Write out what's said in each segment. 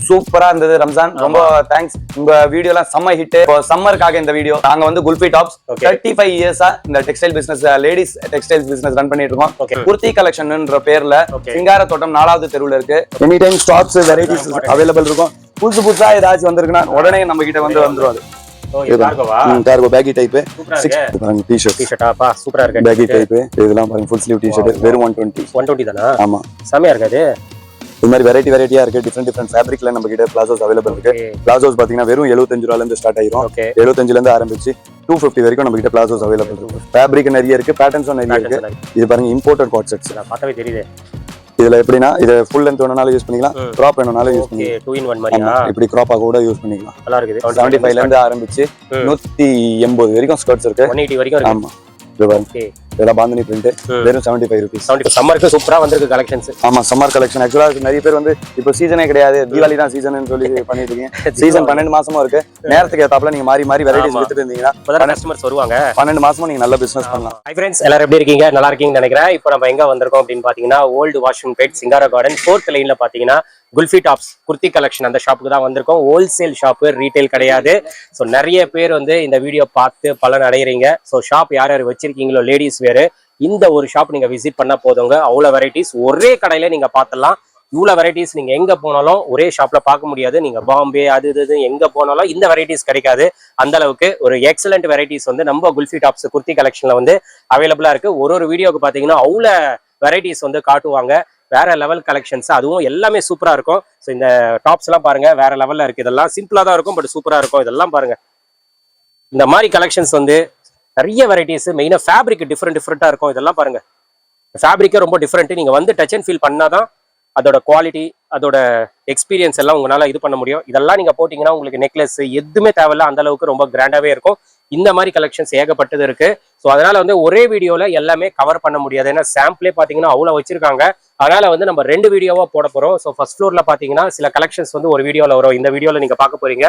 சூப்பரா இருந்தது ரம்ஜான். ரொம்ப தேங்க்ஸ். உங்க வீடியோலாம் செம்ம ஹிட். சம்மருக்காக இந்த வீடியோ நாங்க வந்து குல்ஃபி டாப்ஸ் 35 இயர்ஸா இந்த textile business, ladies textile business run பண்ணிட்டு இருக்கோம். குர்த்தி கலெக்ஷன்ன்ற பேர்ல சிங்கார தோட்டம் 4வது தெருவுல இருக்கு. Any time stocks varieties available இருக்கும். புதுசா ஏதாச்சும் வந்திருக்குன்னா உடனே நம்ம கிட்ட வந்து வந்துரும். கார்கோ பேகி டைப் டி-ஷர்ட் சூப்பரா இருக்கு. பேகி டைப் இதெல்லாம் பாருங்க. ஃபுல் ஸ்லீவ் டி-ஷர்ட் வெறும் 120 தானா? ஆமா, செமையா இருக்காது. இது மாதிரி வெரைட்டியா இருக்கு. டிஃபரெண்ட் ஃபேப்ரிக்ல நம்ம கிட்ட பிளாசோஸ் அவைலபிள் இருக்கு. பிளாசோஸ் பாத்தீங்கன்னா வெறும் 75 ரூபாயில இருந்து ஸ்டார்ட் ஆயிரும். 75ல இருந்து ஆரம்பிச்சு 250 வரைக்கும் நம்ம கிட்ட பிளாசோஸ் அவைலபிள் இருக்கு. ஃபேப்ரிக் நிறைய இருக்கு, பேட்டர்ன்ஸும் நிறைய இருக்கு. இது பாருங்க இம்போர்ட்டட் காட் செட்ஸ். பார்த்தாவே தெரியுது. இதுல எப்படின்னா இது ஃபுல் லென்த் வேணும்னாலும் யூஸ் பண்ணிக்கலாம், கிராப் வேணும்னாலும் யூஸ் பண்ணிக்கலாம். 2 in 1 மாதிரியா? இப்படி கிராப்பா கூட யூஸ் பண்ணிக்கலாம். நல்லா இருக்குது. 75ல இருந்து ஆரம்பிச்சு 180 வரைக்கும் ஸ்கர்ட்ஸ் இருக்கு. 180 வரைக்கும் இருக்கு. ஆமா, இது பாருங்க. இதெல்லாம் பாந்தினி பிரிண்ட் வெறும் 75 ரூபீஸ். சம்மருக்கு சூப்பரா வந்திருக்கு கலெக்ஷன்ஸ். ஆமா, சம்மர் கலெக்ஷன். ஆக்சுவலா நிறைய பேர் வந்து இப்போ சீசனே கிடையாது, தீபாவளி தான் சீசன் சொல்லி பண்ணிட்டு இருக்கீங்க. சீசன் 12 மாசமா இருக்கு. நேரத்துக்கு ஏத்தாப்புல நீங்க மாறி வெரைட்டிஸ் வித்துட்டு இருந்தீங்கன்னா கஸ்டமர்ஸ் வருவாங்க. 12 மாசமா நீங்க நல்ல பிசினஸ் பண்ணலாம். ஹை ஃப்ரெண்ட்ஸ், எல்லாரும் எப்படி இருக்கீங்க? நல்லா இருக்கீங்கன்னு நினைக்கிறேன். இப்போ நம்ம எங்க வந்திருக்கோம் அப்படின்னு பாத்தீங்கன்னா ஓல்டு வாஷிங் பேட் சிங்கார கார்டன் 4th லைன்ல பாத்தீங்கன்னா குல்ஃபி டாப்ஸ் குர்த்தி கலெக்ஷன் அந்த ஷாப்புக்கு தான் வந்திருக்கோம். ஹோல்சேல் ஷாப்பு, ரீட்டைல் கிடையாது. ஸோ நிறைய பேர் வந்து இந்த வீடியோ பார்த்து பலன் அடைகிறீங்க. ஸோ ஷாப் யார் யார் வச்சிருக்கீங்களோ லேடிஸ் வேறு இந்த ஒரு ஷாப் நீங்க விசிட் பண்ண போதுங்க. அவ்வளோ வெரைட்டிஸ் ஒரே கடையில நீங்க பார்த்துடலாம். இவ்வளோ வெரைட்டிஸ் நீங்க எங்க போனாலும் ஒரே ஷாப்ல பார்க்க முடியாது. நீங்க பாம்பே அது இது எங்க போனாலும் இந்த வெரைட்டிஸ் கிடைக்காது. அந்த அளவுக்கு ஒரு எக்ஸலண்ட் வெரைட்டிஸ் வந்து நம்ம குல்ஃபி டாப்ஸ் குர்த்தி கலெக்ஷன்ல வந்து அவைலபிளா இருக்கு. ஒரு வீடியோக்கு பாத்தீங்கன்னா அவ்வளோ வெரைட்டிஸ் வந்து காட்டுவாங்க. வேற லெவல் கலெக்ஷன்ஸ், அதுவும் எல்லாமே சூப்பரா இருக்கும். ஸோ இந்த டாப்ஸ் எல்லாம் பாருங்க, வேற லெவல்ல இருக்கு. இதெல்லாம் சிம்பிளா தான் இருக்கும், பட் சூப்பரா இருக்கும். இதெல்லாம் பாருங்க, இந்த மாதிரி கலெக்ஷன்ஸ் வந்து நிறைய வெரைட்டிஸ். மெயினா ஃபேப்ரிக் டிஃப்ரெண்டா இருக்கும். இதெல்லாம் பாருங்க, ஃபேப்ரிக்கே ரொம்ப டிஃப்ரெண்ட். நீங்க வந்து டச் அண்ட் ஃபீல் பண்ணாதான் அதோட குவாலிட்டி, அதோட எக்ஸ்பீரியன்ஸ் எல்லாம் உங்களால இது பண்ண முடியும். இதெல்லாம் நீங்க போட்டீங்கன்னா உங்களுக்கு நெக்லஸ் எதுவுமே தேவையில்ல, அந்த அளவுக்கு ரொம்ப கிராண்டாவே இருக்கும். இந்த மாதிரி கலெக்ஷன்ஸ் ஏகப்பட்டது இருக்கு. ஸோ அதனால வந்து ஒரே வீடியோல எல்லாமே கவர் பண்ண முடியாது. ஏன்னா சாம்பிளே பாத்தீங்கன்னா அவ்வளவு வச்சிருக்காங்க. அதனால வந்து நம்ம 2 வீடியோவா போட போறோம். ஸோ ஃபர்ஸ்ட் ஃப்ளோர்ல பாத்தீங்கன்னா சில கலெக்ஷன்ஸ் வந்து ஒரு வீடியோல வரும். இந்த வீடியோல நீங்க பார்க்க போறீங்க.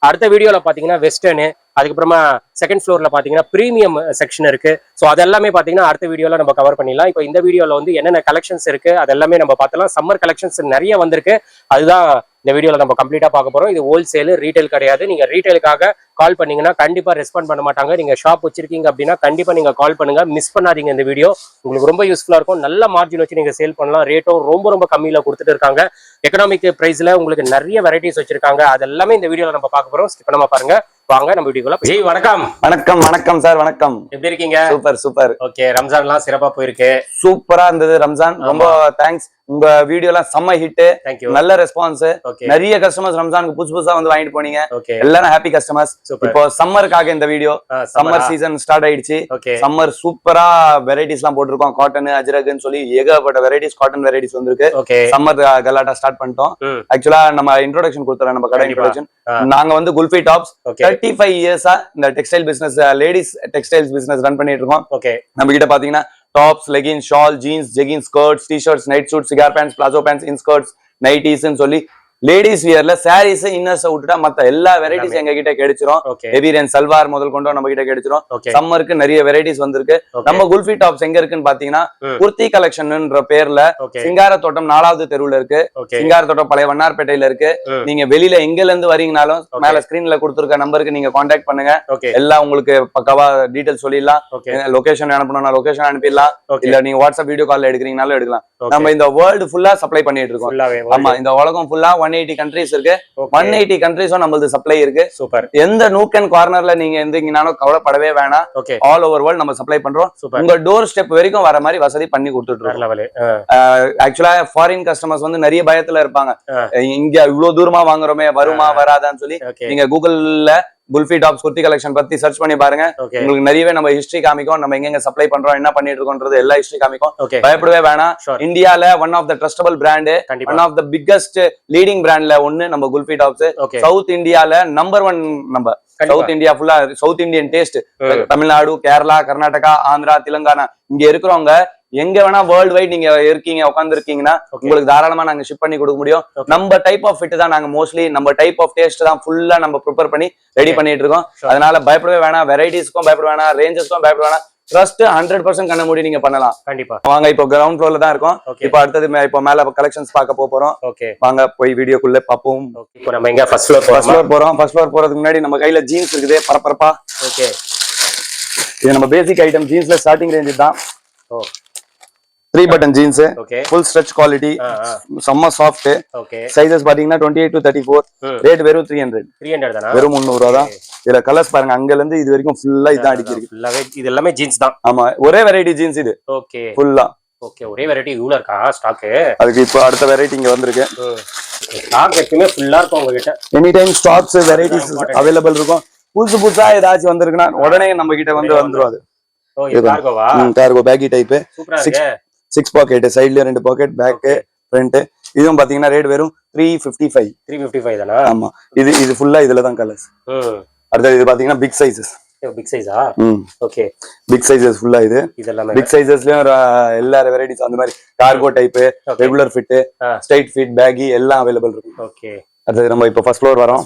அடுத்த வீடியோல பாத்தீங்கன்னா வெஸ்டர்னு, அதுக்கப்புறமா செகண்ட் ஃப்ளோர்ல பாத்தீங்கன்னா பிரீமியம் செக்ஷன் இருக்கு. ஸோ அதெல்லாமே பாத்தீங்கன்னா அடுத்த வீடியோல நம்ம கவர் பண்ணிடலாம். இப்போ இந்த வீடியோல வந்து என்னென்ன கலெக்ஷன்ஸ் இருக்கு அதெல்லாமே நம்ம பார்த்தலாம். சம்மர் கலெக்ஷன்ஸ் நிறைய வந்திருக்கு. அதுதான் இந்த வீடியோல நம்ம கம்ப்ளீட்டா பார்க்க போறோம். இது ஹோல்சேல், ரீட்டைல் கிடையாது. நீங்க ரீட்டைலுக்காக கால் பண்ணீங்கன்னா கண்டிப்பா ரெஸ்பாண்ட் பண்ண மாட்டாங்க. நீங்க ஷாப் வச்சிருக்கீங்க அப்படின்னா கண்டிப்பா நீங்க கால் பண்ணுங்க. மிஸ் பண்ணாதீங்க. இந்த வீடியோ உங்களுக்கு ரொம்ப யூஸ்ஃபுல்லா இருக்கும். நல்ல மார்ஜின் வச்சு நீங்க சேல் பண்ணலாம். ரேட்டும் ரொம்ப கம்மியில கொடுத்துட்டு இருக்காங்க. எக்கனாமிக் பிரைஸ்ல உங்களுக்கு நிறைய வெரைட்டிஸ் வச்சிருக்காங்க. அது எல்லாமே இந்த வீடியோல நம்ம பார்க்க போறோம். ஸ்கிப் பண்ணாம பாருங்க. வாங்க நம்ம வீடியோக்குள்ள. ஜெய் வணக்கம். வணக்கம் சார். வணக்கம். எப்படி இருக்கீங்க? சூப்பர். ஓகே, ரம்ஜான்லாம் சிறப்பா போயிருக்கு. சூப்பரா இருந்தது ரம்ஜான். ரொம்ப தேங்க்ஸ். உங்க வீடியோலாம் செம்ம ஹிட். நல்ல ரெஸ்பான்ஸ். நிறைய கஸ்டமர்ஸ் ரம்ஜானுக்கு புதுசா வந்து வாங்கிட்டு போனீங்க. எல்லாரும் ஹாப்பி கஸ்டமர்ஸ். இப்போ சம்மருக்காக இந்த வீடியோ. சம்மர் சீசன் ஸ்டார்ட் ஆயிடுச்சு. சம்மர் சூப்பரா வெரைட்டிஸ் எல்லாம் போட்டிருக்கோம். காட்டன், அஜ்ரக்னு சொல்லி ஏகப்பட்ட வெரைட்டிஸ், காட்டன் வெரைட்டிஸ் வந்திருக்கு. சம்மர் கலாட்டா ஸ்டார்ட் பண்ணிட்டோம். ஆக்சுவலா நம்ம இன்ட்ரோடக்ஷன் கொடுத்துறோம். நம்ம கடை இன்ட்ரோடக்ஷன். நாங்க வந்து குல்ஃபி டாப்ஸ் 35 இயர்ஸா இந்த textile business, ladies textile business run பண்ணிட்டு இருக்கோம். நம்ம கிட்ட பாத்தீங்கன்னா tops, leggings, shawl, jeans, jegging, skirts, T-shirts, night suit, cigar pants, palazzo pants, inskirts, நைட்டிஸ்ன்னு சொல்லி லேடிஸ் வியர்ல சாரீஸ், இன்னர்ஸ் விட்டுட்டா மத்த எல்லா வெரைட்டிஸ் எங்க கிட்ட கிடைச்சிரும். ஹெவி ரேஞ்ச் சல்வார் முதல் கொண்டு நம்ம கிட்ட கிடைச்சிரும். சம்மருக்கு நிறைய வெரைட்டிஸ் வந்திருக்கு. நம்ம குல்ஃபி டாப்ஸ் எங்க இருக்குன்னு பாத்தீங்கன்னா குர்த்தி கலெக்ஷன்ன்ற பேர்ல சிங்கார தோட்டம் 4வது தெருவுல இருக்கு. சிங்கார தோட்டம் பழைய வண்ணார்பேட்டையில இருக்கு. நீங்க வெளியில எங்கல இருந்து வரீங்கனாலும் மேல ஸ்கிரீன்ல கொடுத்துருக்க நம்பருக்கு நீங்க கான்டாக்ட் பண்ணுங்க. எல்லாம் உங்களுக்கு பக்கவா டீடைல் சொல்லிடலாம். லொகேஷன் அனுப்பணும்னா லொகேஷன் அனுப்பிடலாம். இல்ல நீங்க வாட்ஸ்அப் வீடியோ கால் எடுக்கிறீங்கனாலும் எடுக்கலாம். நம்ம இந்த வேர்ல்டு ஃபுல்லா சப்ளை பண்ணிட்டு இருக்கோம். ஆமா, இந்த உலகம் ஃபுல்லா 180 கண்ட்ரீஸ் இருக்கு. 180 கண்ட்ரீஸும் நம்மளது சப்ளை இருக்கு. சூப்பர். எந்த நூக் அண்ட் கார்னர்ல நீங்க இருந்தீங்கனாலும் கவலைப்படவே வேணாம். ஆல் ஓவர் வேர்ல்ட் நம்ம சப்ளை பண்றோம். உங்க டோர் ஸ்டெப் வரைக்கும் வர மாதிரி வசதி பண்ணி கொடுத்துட்டு இருக்கோம். ஆக்சுவலா ஃபாரின் கஸ்டமர்ஸ் வந்து நிறைய பயத்துல இருப்பாங்க. இங்க இவ்வளவு தூரமா வாங்குறோமே, வருமா வராதான்னு சொல்லி நீங்க கூகுள்ல குல்ஃபி டாப்ஸ் குர்த்தி கலெக்ஷன் பத்தி சர்ச் பண்ணி பாருங்க. உங்களுக்கு நிறையவே நம்ம ஹிஸ்டரி காமிக்கும். நம்ம எங்க சப்ளை பண்றோம், என்ன பண்ணிட்டு இருக்கோம்ன்றது எல்லா ஹிஸ்டரி காமிக்கும். பயப்படவே வேணாம். இந்தியால one of the trustable brand, one of the biggest leading பிராண்ட்ல ஒன்னு நம்ம குல்ஃபி டாப்ஸ். சவுத் இந்தியால நம்பர் 1 நம்ம சவுத் இந்தியா ஃபுல்லா south Indian taste. Tamil Nadu, Kerala, Karnataka, Andhra, Telangana இங்க இருக்கிறவங்க எங்க வேணா வேர்ல்டு வைட் நீங்க இருக்கீங்க, உட்கார்ந்து இருக்கீங்கன்னா உங்களுக்கு தாராளமா நாங்க ஷிப் பண்ணி கொடுக்க முடியும். நம்ம டைப் ஆஃப் ஃபிட் தான் நாங்க மோஸ்ட்லி, நம்ம டைப் ஆஃப் டேஸ்ட் தான் ஃபுல்லா நம்ம ப்ரிப்பேர் பண்ணி ரெடி பண்ணிட்டு இருக்கோம். அதனால பயப்படவே வேணாம். வெரைட்டிஸ்க்கும் பயப்பட வேணாம், ரேஞ்சஸ்க்கும் பயப்பட வேணாம். ட்ரஸ்ட் 100% கண்ண மூடி நீங்க பண்ணலாம். கண்டிப்பா வாங்க, இப்போ கிரவுண்ட் ஃப்ளோர்ல தான் இருக்கோம். இப்போ அடுத்தது இப்போ மேல கலெக்ஷன்ஸ் பார்க்க போறோம். ஓகே வாங்க போய் வீடியோக்குள்ள பாப்போம். இப்போ நம்ம எங்க ஃபர்ஸ்ட் ஃப்ளோர் போறோம். ஃபர்ஸ்ட் ஃப்ளோர் போறதுக்கு முன்னாடி நம்ம கையில ஜீன்ஸ் இருக்குது பரபரப்பா. ஓகே இது நம்ம பேசிக் ஐட்டம் ஜீன்ஸ்ல ஸ்டார்டிங் ரேஞ்ச் தான். ஓ 3 button jeans, okay full stretch quality, செம்ம சாஃப்ட். ஓகே சைஸஸ் பாத்தீங்கன்னா 28 to 34. ரேட் வெறும் 300 தானா? வெறும் 300 ரூபா தான். இதுல கலர்ஸ் பாருங்க, அங்கல இருந்து இது வரைக்கும் ஃபுல்லா இதான் அடிக்கிருக்கு. ஃபுல்லாவே இது எல்லாமே ஜீன்ஸ் தான். ஆமா, ஒரே வெரைட்டி ஜீன்ஸ் இது. ஓகே ஃபுல்லா ஓகே ஒரே வெரைட்டி இவ்வளவு இருக்கா ஸ்டாக்? அதுக்கு இப்போ அடுத்த வெரைட்டி இங்க வந்திருக்கு. ஸ்டாக் எப்பவுமே ஃபுல்லா இருக்கும் உங்ககிட்ட. Any time stocks varieties available இருக்கும். புதுசா ஏதாச்சும் வந்திருக்குன்னா உடனே நம்ம கிட்ட வந்துரும். அது ஓ இது கார்கோவா? Cargo Beki type. சூப்பரா இருக்கு. 6 பாக்கெட், சைடுல 2 பாக்கெட், பேக் ஃப்ரண்ட். இதுவும் பாத்தீங்கன்னா ரேட் வெறும் 355 தானா? ஆமா, இது ஃபுல்லா இதுல தான் கலர்ஸ். அடுத்து இது பாத்தீங்கன்னா பிக் சைஸஸ். பிக் சைஸா? ஓகே பிக் சைஸஸ் ஃபுல்லா இது. இதெல்லாம் பிக் சைஸஸ்லயும் எல்லா வெரைட்டிஸ் அந்த மாதிரி cargo type, regular fit, straight fit, baggy எல்லாம் அவைலபிள் இருக்கு. ஓகே அடுத்து நம்ம இப்போ ஃபர்ஸ்ட் ஃப்ளோர் வரோம்.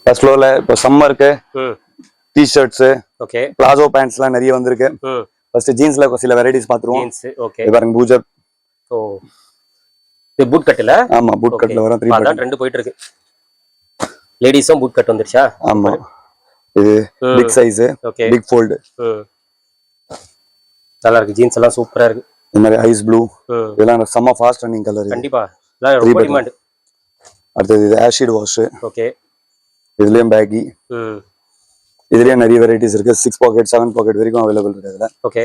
ஃபர்ஸ்ட் ஃப்ளோர்ல இப்போ சம்மருக்கு டி-ஷர்ட்ஸ், ஓகே பிளாசோ பேண்ட்ஸ்லாம் நிறைய வந்திருக்கு. ஃபர்ஸ்ட் ஜீன்ஸ்ல சில வெரைட்டிஸ் பாத்துருவோம். ஜீன்ஸ் ஓகே பாருங்க, பூஜர். ஓ இது பூட் கட்ல? ஆமா, பூட் கட்ல வரும். 3 அதான் ட்ரெண்ட் போயிட்டு இருக்கு. லேடிஸும் பூட் கட் வந்துருச்சா? ஆமா, இது big size, okay big fold. நல்லா இருக்கு. ஜீன்ஸ் எல்லாம் சூப்பரா இருக்கு. இந்த மாதிரி ஐஸ் ப்ளூ இதெல்லாம் செம்ம ஃபாஸ்ட் ரன்னிங் கலர். கண்டிப்பா இதெல்லாம் ரொம்ப டிமாண்ட். அடுத்து இது ஆசிட் வாஷ். ஓகே இதுலயும் பேக்கி. இதுலயே நிறைய வெரைட்டிஸ் இருக்கு. 6 பாக்கெட், 7 பாக்கெட் வரைக்கும் அவைலபிள் இருக்கு இதுல. ஓகே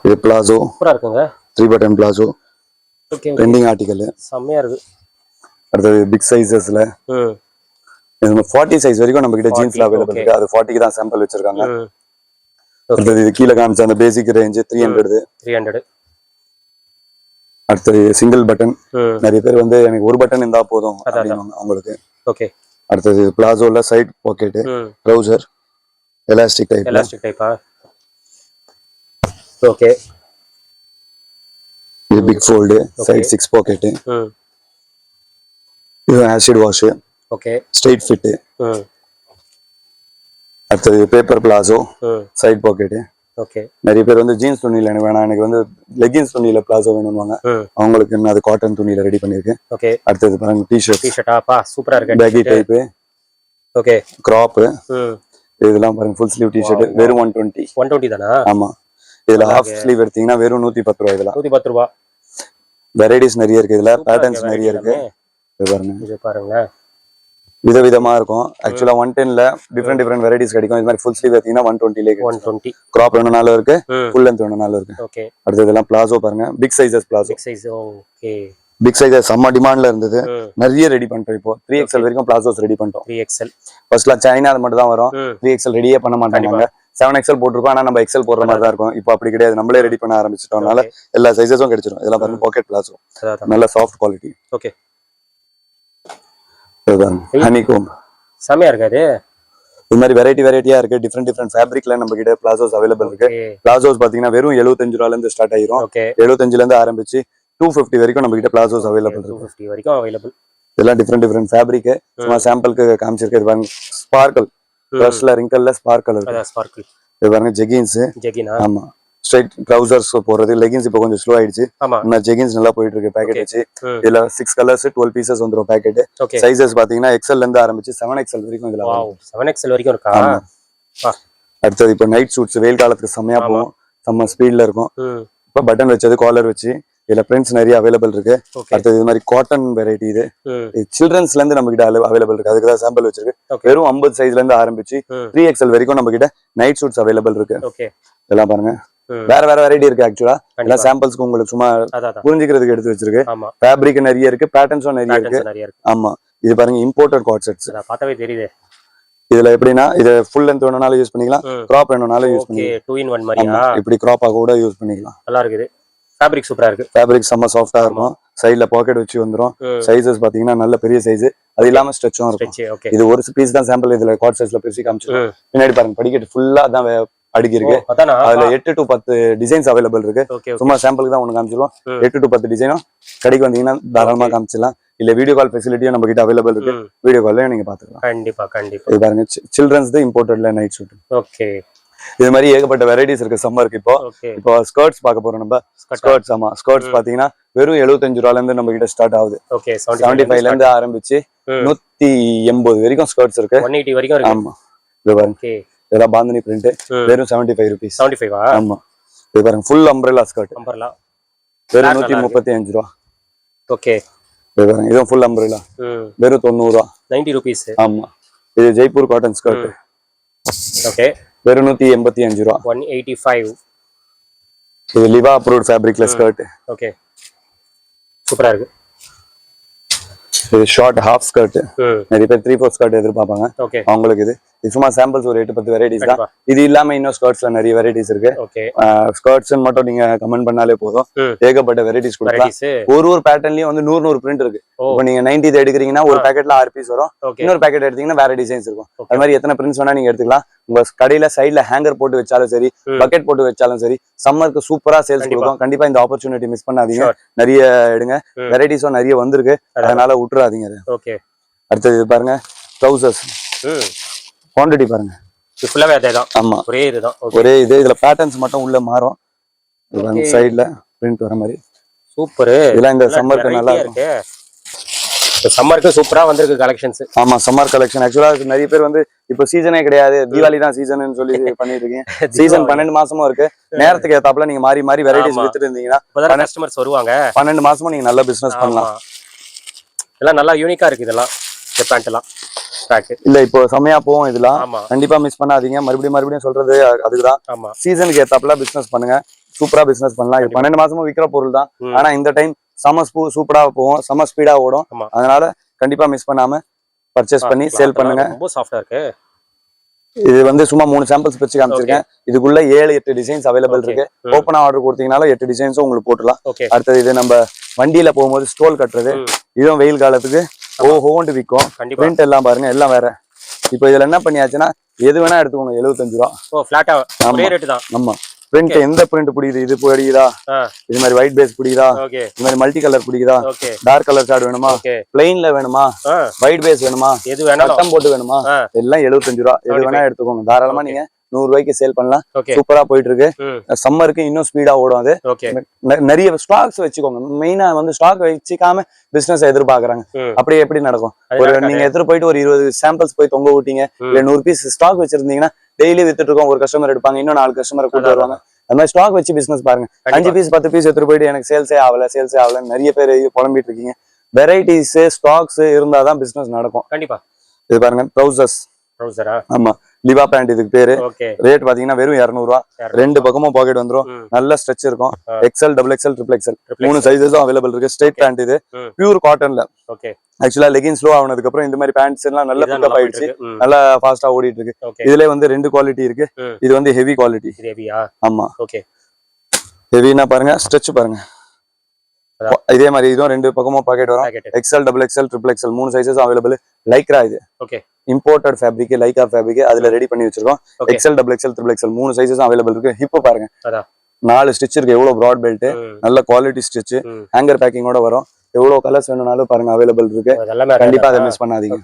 இது பிளாசோ சூப்பரா இருக்குங்க. 3 button palazzo. Okay trending article. செமையா இருக்கு. அடுத்து பிக் சைஸஸ்ல 40 சைஸ் வரைக்கும் நம்ம கிட்ட ஜீன்ஸ்ல அவைலபிள் இருக்கு. அது 40க்கு தான் சாம்பிள் வச்சிருக்காங்க. அடுத்து இது கீழ காமிச்ச அந்த பேசிக் ரேஞ்ச் 300. அடுத்து சிங்கிள் பட்டன். நிறைய பேர் வந்து எனக்கு ஒரு பட்டன் இருந்தா போதும் அவங்களுக்கு. ஓகே அடுத்தது பிளாசோல சைடு பாக்கெட், ட்ரவுசர், எலாஸ்டிக் டைப்பா? ஓகே இது பிக் ஃபோல்ட், சைடு 6 பாக்கெட். இது acid wash. Okay straight fit. அடுத்தது paper palazzo, side pocket. Okay நிறைய பேர் வந்து ஜீன்ஸ் துணியில எனக்கு வேணாம், எனக்கு வந்து லெகின்ஸ் துணியில பிளாசோ வேணும்வாங்க. அவங்களுக்கு நான் அது காட்டன் துணியில ரெடி பண்ணிருக்கேன். ஓகே அடுத்தது பாருங்க, டி-ஷர்ட்டாப்பா சூப்பரா இருக்கு. Baggy type. Okay crop. இதெல்லாம் பாருங்க, ஃபுல் ஸ்லீவ் டி-ஷர்ட் வெறும் 120 தானா? ஆமா, இதுல ஹாஃப் ஸ்லீவ் எடுத்தீங்கன்னா வெறும் 110 ரூபாய். இதெல்லாம் 110 ரூபாய். வெரைட்டிஸ் நிறைய இருக்கு. இதுல பேட்டர்ன்ஸ் நிறைய இருக்கு. இது பாருங்க, விதவிதமா இருக்கும். ஆக்சுவலா 110ல டிஃபரெண்ட் வெரைட்டிஸ் கிடைக்கும். இது மாதிரி ஃபுல் ஸ்லீவ் எடுத்தீங்கன்னா 120ல 120. கிராப் வேணும்னாலும் இருக்கு, ஃபுல் லென்த் வேணும்னாலும் இருக்கு. ஓகே அடுத்து இதெல்லாம் பிளாசோ பாருங்க, big sizes palazzo. Big size. Okay big sizes செம்ம டிமாண்ட்ல இருந்தது. நிறைய ரெடி பண்ணிட்டோம். இப்போ 3XL வரைக்கும் பிளாசோஸ் ரெடி பண்ணிட்டோம். 3XL ஃபர்ஸ்ட்ல சைனா அது மட்டும் தான் வரும். 3XL ரெடியே பண்ண மாட்டாங்க. 7XL போட்டிருக்கோம், ஆனா நம்ம XL போடுற மாதிரி தான் இருக்கும். இப்போ அப்படி கிடையாது, நம்மளே ரெடி பண்ண ஆரம்பிச்சிட்டோம்னால எல்லா சைஸஸும் கிடைச்சிடும். இதெல்லாம் பாருங்க, பாக்கெட் பிளாசோ, நல்ல சாஃப்ட் குவாலிட்டி. ஓகே ஹனிகோம் செமையா இருக்காது. இது மாதிரி வெரைட்டியா இருக்கு. டிஃபரெண்ட் ஃபேப்ரிக்ல நம்ம கிட்ட பிளாசோஸ் அவைலபிள் இருக்கு. பிளாசோஸ் பாத்தீங்கன்னா வெறும் 75 ரூபாயில இருந்து ஸ்டார்ட் ஆயிரும். 75ல இருந்து ஆரம்பிச்சு 250 வரைக்கும் நம்ம கிட்ட பிளாசோஸ் அவைலபிள் இருக்கு. 250 வரைக்கும் அவைலபிள். இதெல்லாம் டிஃபரெண்ட் ஃபேப்ரிக். சும்மா சாம்பிளுக்கு காமிச்சிருக்கேன் பாருங்க. ஸ்பார்க்கல் ட்ரெஸ்ல ரிங்கல்ல ஸ்பார்க்கல் இருக்கு. ஸ்பார்க்கல். இது பாருங்க, ஜெகின்ஸ். ஆமா, ஸ்ட்ரைட் ட்ரவுசர்ஸ் போறது. லெகின்ஸ் இப்போ கொஞ்சம் ஸ்லோ ஆயிடுச்சு. இன்னும் ஜெகின்ஸ் நல்லா போயிட்டு இருக்கு. பேக்கெட் வச்சு இதுல 6 கலர்ஸ் 12 பீசஸ் வந்துரும் பேக்கெட். சைஸஸ் பாத்தீங்கன்னா XL ல இருந்து ஆரம்பிச்சு 7XL வரைக்கும் இதுல. வாவ், 7XL வரைக்கும் இருக்கா? அடுத்து இப்போ நைட் சூட்ஸ் வெயில் காலத்துக்கு செம்மையா போகும். செம்ம ஸ்பீட்ல இருக்கும். இப்போ பட்டன் வச்சது, காலர் வச்சு இதுல பிரிண்ட்ஸ் நிறைய அவைலபிள் இருக்கு. அடுத்தது இது மாதிரி காட்டன் வெரைட்டி. இது சில்ட்ரன்ஸ்ல இருந்து நம்ம கிட்ட அவைலபிள் இருக்கு. அதுக்கு தான் சாம்பிள் வச்சிருக்கு. வெறும் 50 சைஸ்ல இருந்து ஆரம்பிச்சு 3XL வரைக்கும் நம்ம கிட்ட நைட் சூட்ஸ் அவைலபிள் இருக்கு. இதெல்லாம் பாருங்க, வேற வெரைட்டி இருக்கு. ஆக்சுவலா எல்லாம் சாம்பிள்ஸ்க்கு உங்களுக்கு சும்மா புரிஞ்சுக்கிறதுக்கு எடுத்து வச்சிருக்கு. ஃபேப்ரிக் நிறைய இருக்கு, பேட்டர்ன்ஸும் நிறைய இருக்கு. ஆமா, இது பாருங்க, இம்போர்ட்டட் காட் செட்ஸ். பார்த்தாவே தெரியுது. இதுல எப்படின்னா, இது ஃபுல் லென்த் வேணும்னாலும் யூஸ் பண்ணிக்கலாம், கிராப் வேணும்னாலும் யூஸ் பண்ணிக்கலாம். 2 in 1 மாதிரியா? இப்படி கிராப்பா கூட யூஸ் பண்ணிக்கலாம். நல்லா இருக்குது. ஃபேப்ரிக் சூப்பரா இருக்கு. ஃபேப்ரிக் செம்ம சாஃப்ட்டா இருக்கும். சைடுல பாக்கெட் வச்சு வந்துரும். சைஸஸ் பாத்தீங்கன்னா நல்ல பெரிய சைஸ். அது இல்லாம ஸ்ட்ரெச்சும் இருக்கும். இது ஒரு பீஸ் தான் சாம்பிள். இதுல காட் சைஸ்ல பிரிச்சு காமிச்சிருக்கோம். பின்னாடி பாருங்க, படிக்கட்டு ஃபுல்லா தான் அடுக்கி இருக்கு. அதுல 8 to 10 டிசைன்ஸ் அவைலபிள் இருக்கு. சும்மா சாம்பிளுக்கு தான் ஒண்ணு காமிச்சிருவோம். 8 to 10 டிசைனும் கடைக்கு வந்தீங்கன்னா தாராளமா காமிச்சிடலாம். இல்ல வீடியோ கால் ஃபெசிலிட்டியும் நம்ம கிட்ட அவைலபிள் இருக்கு. வீடியோ கால்ல நீங்க பாத்துக்கலாம். கண்டிப்பா இது பாருங்க சில்ட்ரன்ஸ் இம்போர்ட்டட்ல நைட் ஷூட். ஓகே. இது மாதிரி ஏகப்பட்ட வெரைட்டிஸ் இருக்கு சம்மருக்கு. இப்போ ஸ்கர்ட்ஸ் பார்க்க போறோம் நம்ம. ஸ்கர்ட்ஸ் ஆமா ஸ்கர்ட்ஸ் பாத்தீங்கன்னா வெறும் 75 ரூபாயில இருந்து நம்ம கிட்ட ஸ்டார்ட் ஆகுது. 75ல இருந்து ஆரம்பிச்சு 180 வரைக்கும் ஸ்கர்ட்ஸ் இருக்கு. 180 வரைக்கும் இருக்கு. ஆமா இது பாருங்க. இதெல்லாம் பாந்தினி பிரிண்ட் வெறும் 75 ரூபீஸ். 75 ஆமா இது பாருங்க ஃபுல் அம்ப்ரெல்லா ஸ்கர்ட் வெறும் 135 ரூபா. ஓகே இது பாருங்க இதுவும் ஃபுல் அம்ப்ரெல்லா வெறும் 90 ரூபா. 90 ரூபீஸ். ஆமா இது ஜெய்ப்பூர் காட்டன் ஸ்கர்ட். ஓகே வெறும் 185 ரூபா. 185. இது லிவா அப்ரூவ்ட் ஃபேப்ரிக்ல ஸ்கர்ட். ஓகே சூப்பரா இருக்கு. இது ஷார்ட் ஹாஃப் ஸ்கர்ட். நிறைய பேர் 3/4 ஸ்கர்ட் எதிர்பார்ப்பாங்க. அவங்களுக்கு இது சும்மா சாம்பிள்ஸ் ஒரு 8-10 வெரைட்டிஸ் தான். இது இல்லாம இன்னும் ஸ்கர்ட்ஸ்ல நிறைய வெரைட்டிஸ் இருக்கு. ஸ்கர்ட்ஸ் மட்டும் நீங்க கமெண்ட் பண்ணாலே போதும், ஏகப்பட்ட வெரைட்டிஸ் கொடுக்கலாம். ஒரு பேட்டர்ன்லயும் வந்து 100 பிரிண்ட் இருக்கு. இப்போ நீங்க 90 எடுக்கிறீங்கன்னா ஒரு பேக்கெட்ல 6 பீஸ் வரும். இன்னொரு பேக்கெட் எடுத்தீங்கன்னா வேற டிசைன்ஸ் இருக்கும். அது மாதிரி எத்தனை பிரிண்ட்ஸ் வேணா நீங்க எடுத்துக்கலாம். உங்க கடையில சைட்ல ஹேங்கர் போட்டு வச்சாலும் சரி, பக்கெட் போட்டு வச்சாலும் சரி, சம்மருக்கு சூப்பரா சேல்ஸ் கொடுக்கும். கண்டிப்பா இந்த ஆப்பர்ச்சுனிட்டி மிஸ் பண்ணாதீங்க. நிறைய எடுங்க, வெரைட்டிஸும் நிறைய வந்திருக்கு, அதனால விட்டுறாதீங்க. அடுத்தது பாருங்க ட்ரவுசர்ஸ் குவாண்டிட்டி பாருங்க. ஃபுல்லாவே அதேதான். ஆமா ஒரே இது. இதுல பேட்டர்ன்ஸ் மட்டும் உள்ள மாறும். சைடுல பிரிண்ட் வர மாதிரி சூப்பர். இதெல்லாம் இந்த சம்மருக்கு நல்லா இருக்கு. சம்மருக்கு சூப்பரா வந்திருக்கு கலெக்ஷன்ஸ். ஆமா சம்மர் கலெக்ஷன். ஆக்சுவலா நிறைய பேர் வந்து இப்போ சீசனே கிடையாது, தீபாவளி தான் சீசன் சொல்லி பண்ணிட்டு இருக்கீங்க. சீசன் 12 மாசமும் இருக்கு. நேரத்துக்கு ஏத்தாப்புல நீங்க மாறி மாறி வெரைட்டிஸ் வித்துட்டு இருந்தீங்கன்னா கஸ்டமர்ஸ் வருவாங்க. 12 மாசமும் நீங்க நல்ல பிசினஸ் பண்ணலாம். இதெல்லாம் நல்லா யூனிக்கா இருக்கு. இதெல்லாம் இந்த பேண்ட் எல்லாம் இல்ல இப்போ செமையா போவோம். இதெல்லாம் கண்டிப்பா மிஸ் பண்ணாதீங்க. மறுபடியும் சொல்றது அதுக்குதான். சீசனுக்கு ஏத்தாப்புல பிசினஸ் பண்ணுங்க, சூப்பரா பிசினஸ் பண்ணலாம். இது 12 மாசமும் விக்கிற பொருள் தான். ஆனா இந்த டைம் சூப்பரா போவோம், செம ஸ்பீடா ஓடும். அதனால கண்டிப்பா மிஸ் பண்ணாம பர்ச்சேஸ் பண்ணி சேல் பண்ணுங்க. ரொம்ப சாஃப்டா இருக்கு. இது வந்து சும்மா 3 சாம்பிள்ஸ் பிரிச்சு காமிச்சிருக்கேன். இதுக்குள்ள 7-8 டிசைன்ஸ் அவைலபிள் இருக்கு. ஓப்பனா ஆர்டர் கொடுத்தீங்கனாலும் 8 டிசைன்ஸும் உங்களுக்கு போட்டுலாம். அடுத்தது இது நம்ம வண்டியில போகும்போது ஸ்டோல் கட்டுறது. இதுவும் வெயில் காலத்துக்கு ஓஹோண்டு விற்கும். பிரிண்ட் எல்லாம் பாருங்க, எல்லாம் வேற. இப்போ இதுல என்ன பண்ணியாச்சுன்னா எது வேணா எடுத்துக்கோங்க, 75 ரூபா. ஆமா பிரிண்ட் எந்த பிரிண்ட் பிடிக்குது, இது பிடிக்குதா, இது மாதிரி ஒயிட் பேஸ் பிடிக்குதா, இது மாதிரி மல்டி கலர் பிடிக்குதா, டார்க் கலர் ஷார்ட் வேணுமா, பிளைன்ல வேணுமா, ஒயிட் பேஸ் வேணுமா, கட்டம் போட்டு வேணுமா, எல்லாம் 75 ரூபா. எது வேணா எடுத்துக்கோங்க. தாராளமா நீங்க 100 ரூபாய்க்கு சேல் பண்ணலாம். சூப்பரா போயிட்டு இருக்கு. சம்மருக்கு இன்னும் ஸ்பீடா ஓடும். அது நிறைய ஸ்டாக்ஸ் வச்சுக்கோங்க. மெயினா வந்து ஸ்டாக் வச்சுக்காம பிசினஸ் எதிர்பார்க்கறாங்க. அப்படியே எப்படி நடக்கும்? ஒரு நீங்க எடுத்துட்டு போயிட்டு ஒரு 20 சாம்பிள்ஸ் போய் தொங்க விட்டீங்க, இல்ல 100 பீஸ் ஸ்டாக் வச்சிருந்தீங்கன்னா டெய்லி வித்துட்டு இருக்கோம். ஒரு கஸ்டமர் எடுப்பாங்க, இன்னும் 4 கஸ்டமரை கூட்டு வருவாங்க. அந்த மாதிரி ஸ்டாக் வச்சு பிசினஸ் பாருங்க. 5 பீஸ் 10 பீஸ் எடுத்துட்டு போயிட்டு எனக்கு சேல்ஸே ஆகல நிறைய பேர் புலம்பிட்டு இருக்கீங்க. வெரைட்டிஸ் ஸ்டாக்ஸ் இருந்தாதான் பிசினஸ் நடக்கும். கண்டிப்பா. இது பாருங்க ட்ரவுசர்ஸ். ஆமா லிவா பேண்ட் இதுக்கு பேரு. ரேட் பாத்தீங்கன்னா வெறும் 200 ரூபா. 2 பக்கமும் பாக்கெட் வந்துரும். நல்ல ஸ்ட்ரெச் இருக்கும். XL, XXL, XXL 3 சைஸஸும் அவைலபிள் இருக்கு. ஸ்ட்ரெயிட் பேண்ட் இது பியூர் காட்டன்ல. ஆக்சுவலா லெகின்ஸ் ஸ்லோ ஆனதுக்கு அப்புறம் இந்த மாதிரி பேண்ட்ஸ் எல்லாம் நல்ல பிக்கப் ஆயிடுச்சு, நல்லா ஃபாஸ்டா ஓடிட்டு இருக்கு. இதுல வந்து 2 குவாலிட்டி இருக்கு. இது வந்து ஹெவி குவாலிட்டி. ஆமா ஹெவினா பாருங்க, ஸ்ட்ரெச் பாருங்க. இதே மாதிரி இதுவும் 2 பக்கமும் பாக்கெட் வரும். XL, XXL, XXL 3 சைஸஸும் அவைலபிள். லைக்ரா இது இம்போர்ட்டட் ஃபேப்ரிக், லைக்கா ஃபேப்ரிக் அதுல ரெடி பண்ணி வச்சிருக்கோம். XL, XXL, XXL 3 சைஸஸும் அவைலபிள் இருக்கு. ஹிப் பாருங்க, 4 ஸ்டிச் இருக்கு. எவ்வளவு ப்ராட் பெல்ட், நல்ல குவாலிட்டி ஸ்டிச், ஹேங்கர் பேக்கிங்கோட வரும். எவ்வளவு கலர்ஸ் வேணும்னாலும் பாருங்க அவைலபிள் இருக்கு. கண்டிப்பா அதை மிஸ் பண்ணாதீங்க.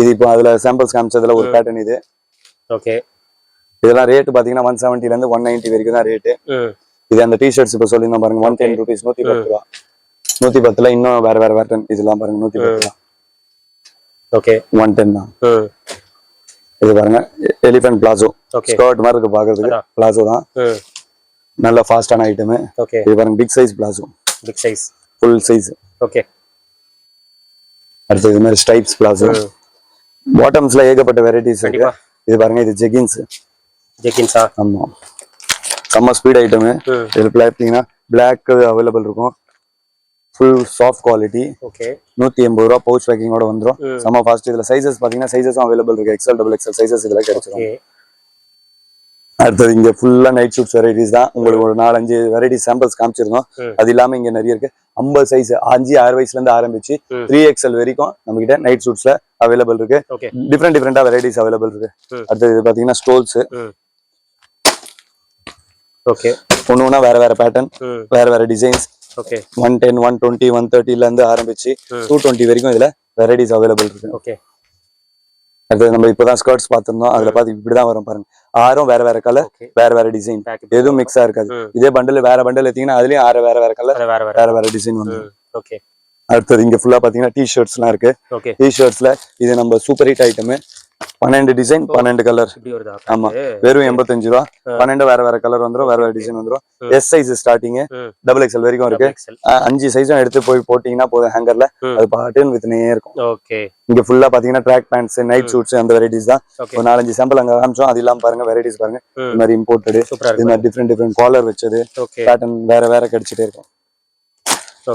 இது இப்போ அதுல சாம்பிள்ஸ் காமிச்சதுல ஒரு பேட்டர்ன் இது. இதெல்லாம் ரேட் பாத்தீங்கன்னா 170 ல இருந்து 190 வரைக்கும் தான் ரேட்டு. இது அந்த டி-ஷர்ட்ஸ் இப்ப சொல்லிருந்தோம் பாருங்க, 110 ரூபீஸ், 110 ரூபா. 110ல இன்னும் வேற பேட்டர்ன் இதெல்லாம் பாருங்க. 110 110 தான். இது பாருங்க எலிஃபென்ட் பிளாசோ ஸ்கர்ட் மாதிரி இருக்கு பாக்குறதுக்கு. பிளாசோ தான், நல்ல ஃபாஸ்டான ஐட்டம். இது பாருங்க big size palazzo, big size full size. அடுத்து இது மாதிரி ஸ்ட்ரைப்ஸ் பிளாசோ. பாட்டம்ஸ்ல ஏகப்பட்ட வெரைட்டிஸ் இருக்கு. இது பாருங்க இது ஜெகின்ஸா. ஆமா செம்ம ஸ்பீட் ஐட்டம். இதுல பாத்தீங்கன்னா பிளாக் அவைலபிள் இருக்கும். Full soft quality. 180 ரூபா. பவுச் பேக்கிங்கோட வந்துரும். செம்ம ஃபாஸ்ட். இதுல சைஸஸ் பாத்தீங்கன்னா சைஸஸும் அவைலபிள் இருக்கு. XL, XXL சைஸஸ் இதுல கிடைச்சிரும். அடுத்தது இங்க ஃபுல்லா நைட் ஷூட்ஸ் வெரைட்டிஸ் தான். உங்களுக்கு ஒரு 4-5 வெரைட்டி சாம்பிள்ஸ் காமிச்சிருந்தோம். அது இல்லாம இங்க நிறைய இருக்கு. 50 சைஸ் 5-6 வயசுல இருந்து ஆரம்பிச்சு 3XL வரைக்கும் நம்ம கிட்ட நைட் ஷூட்ஸ்ல அவைலபிள் இருக்கு. டிஃப்ரெண்டா வெரைட்டிஸ் அவைலபிள் இருக்கு. அடுத்தது இது பாத்தீங்கன்னா ஸ்டோல்ஸ். ஒண்ணு வேற பேட்டர்ன், வேற டிசைன்ஸ். ஓகே 110 120 130 ல இருந்து ஆரம்பிச்சு 220 வரைக்கும் இதுல வெரைட்டிஸ் அவைலபிள் இருக்கு. ஓகே அது நம்ம இப்பதான் ஸ்கர்ட்ஸ் பார்த்திருந்தோம். அதுல பாத்து இப்படிதான் வரும் பாருங்க. ஆறும் வேற வேற கலர், வேற வேற டிசைன், எதுவும் மிக்ஸா இருக்காது. இதே பண்டில் வேற பண்டில் எடுத்தீங்கன்னா அதுலயும் ஆறு வேற வேற கலர், வேற வேற டிசைன் வந்து. ஓகே அடுத்தது இங்க ஃபுல்லா பாத்தீங்கன்னா டி ஷர்ட்ஸ் எல்லாம் இருக்கு. டி ஷர்ட்ஸ்ல இது நம்ம super hit item. 12 design 12 colour. ஆமா, வெறும் 85 ரூபா. 12 வேற வேற கலர் வந்துரும், வேற வேற டிசைன் வந்துரும். எஸ் சைஸ் ஸ்டார்டிங் XXL வரைக்கும் இருக்கு. 5 சைஸும் எடுத்து போய் போட்டீங்கன்னா போதும் ஹேங்கர்ல, அது பாட்டுன்னு வித்துனே இருக்கும். ஓகே இங்க ஃபுல்லா பாத்தீங்கன்னா ட்ராக் பேண்ட்ஸ், நைட் சூட்ஸ் அந்த வெரைட்டிஸ் தான். ஒரு 4-5 சாம்பிள் அங்க காமிச்சோம். அது இல்லாம பாருங்க வெரைட்டிஸ் பாருங்க. இந்த மாதிரி இம்போர்ட்டட், இந்த மாதிரி டிஃபரெண்ட் காலர் வச்சது, பேட்டர்ன் வேற வேற கிடைச்சிட்டே இருக்கும்.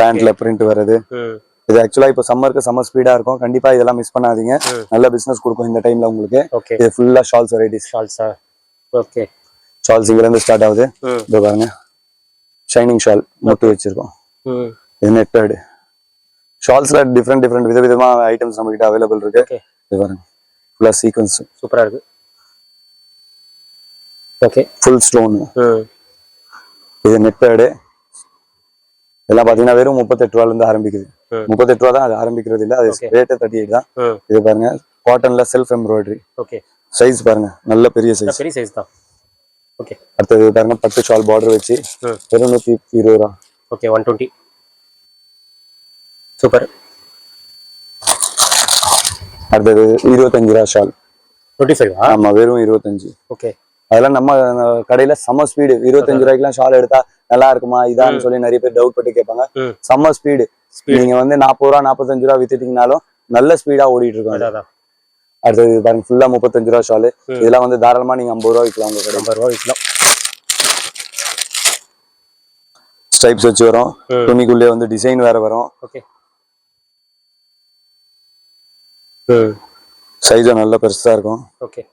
பேண்ட்ல பிரிண்ட் வருது. இது ஆக்சுவலா இப்போ சம்மருக்கு செம்ம ஸ்பீடா இருக்கும். கண்டிப்பா இதெல்லாம் மிஸ் பண்ணாதீங்க. நல்ல பிசினஸ் கொடுக்கும் இந்த டைம்ல உங்களுக்கு. இது ஃபுல்லா ஷால்ஸ் வெரைட்டிஸ். ஷால்ஸா? ஓகே, ஷால்ஸ் இங்க இருந்து ஸ்டார்ட் ஆகுது. இதோ பாருங்க, ஷைனிங் ஷால் முட்டு வச்சிருக்கோம். இது நெட்டட் ஷால்ஸ்ல டிஃபரெண்ட் விதவிதமா ஐட்டம்ஸ் நம்ம கிட்ட அவைலபிள் இருக்கு. இது பாருங்க, ஃபுல்லா சீக்வென்ஸ் சூப்பரா இருக்கு. Okay, full stone. இது நெட்டட். இதெல்லாம் பாத்தீங்கன்னா வெறும் 38 ரூபாயில இருந்து ஆரம்பிக்குது. 38 ரூபா தான், அது ஆரம்பிக்கிறது இல்ல, அது ரேட் 38 தான். இது பாருங்க, காட்டன்ல செல்ஃப் எம்ப்ராய்டரி. ஓகே, சைஸ் பாருங்க, நல்ல பெரிய சைஸ். பெரிய சைஸ் தான். ஓகே, அடுத்தது பாருங்க, பட்டு ஷால் பார்டர் வச்சு வெறும் 120 ரூபா. ஓகே, 120. சூப்பர். அடுத்தது 25 ரூபா ஷால். 25? ஆமா, வெறும் 25. ஓகே, அதெல்லாம் நம்ம கடையில செம்ம ஸ்பீடு. 25 ரூபாய்க்குலாம் ஷால் எடுத்தா நல்லா இருக்குமா இதான்னு சொல்லி நிறைய பேர் டவுட் பட்டு கேட்பாங்க. செம்ம ஸ்பீடு. நீங்க வந்து 40 ரூபா 45 ரூபா வித்துட்டீங்கனாலும் நல்ல ஸ்பீடா ஓடிட்டு இருக்கும். அடுத்தது பாருங்க, ஃபுல்லா 35 ரூபா ஷாலு. இதெல்லாம் வந்து தாராளமா நீங்க 50 ரூபா விற்கலாம். உங்க கடை 50 ரூபா விற்கலாம். ஸ்ட்ரைப்ஸ் வச்சு வரும். துணிக்குள்ளே வந்து டிசைன் வேற வரும். ஓகே, சைஸும் நல்ல பெருசா இருக்கும். ஓகே,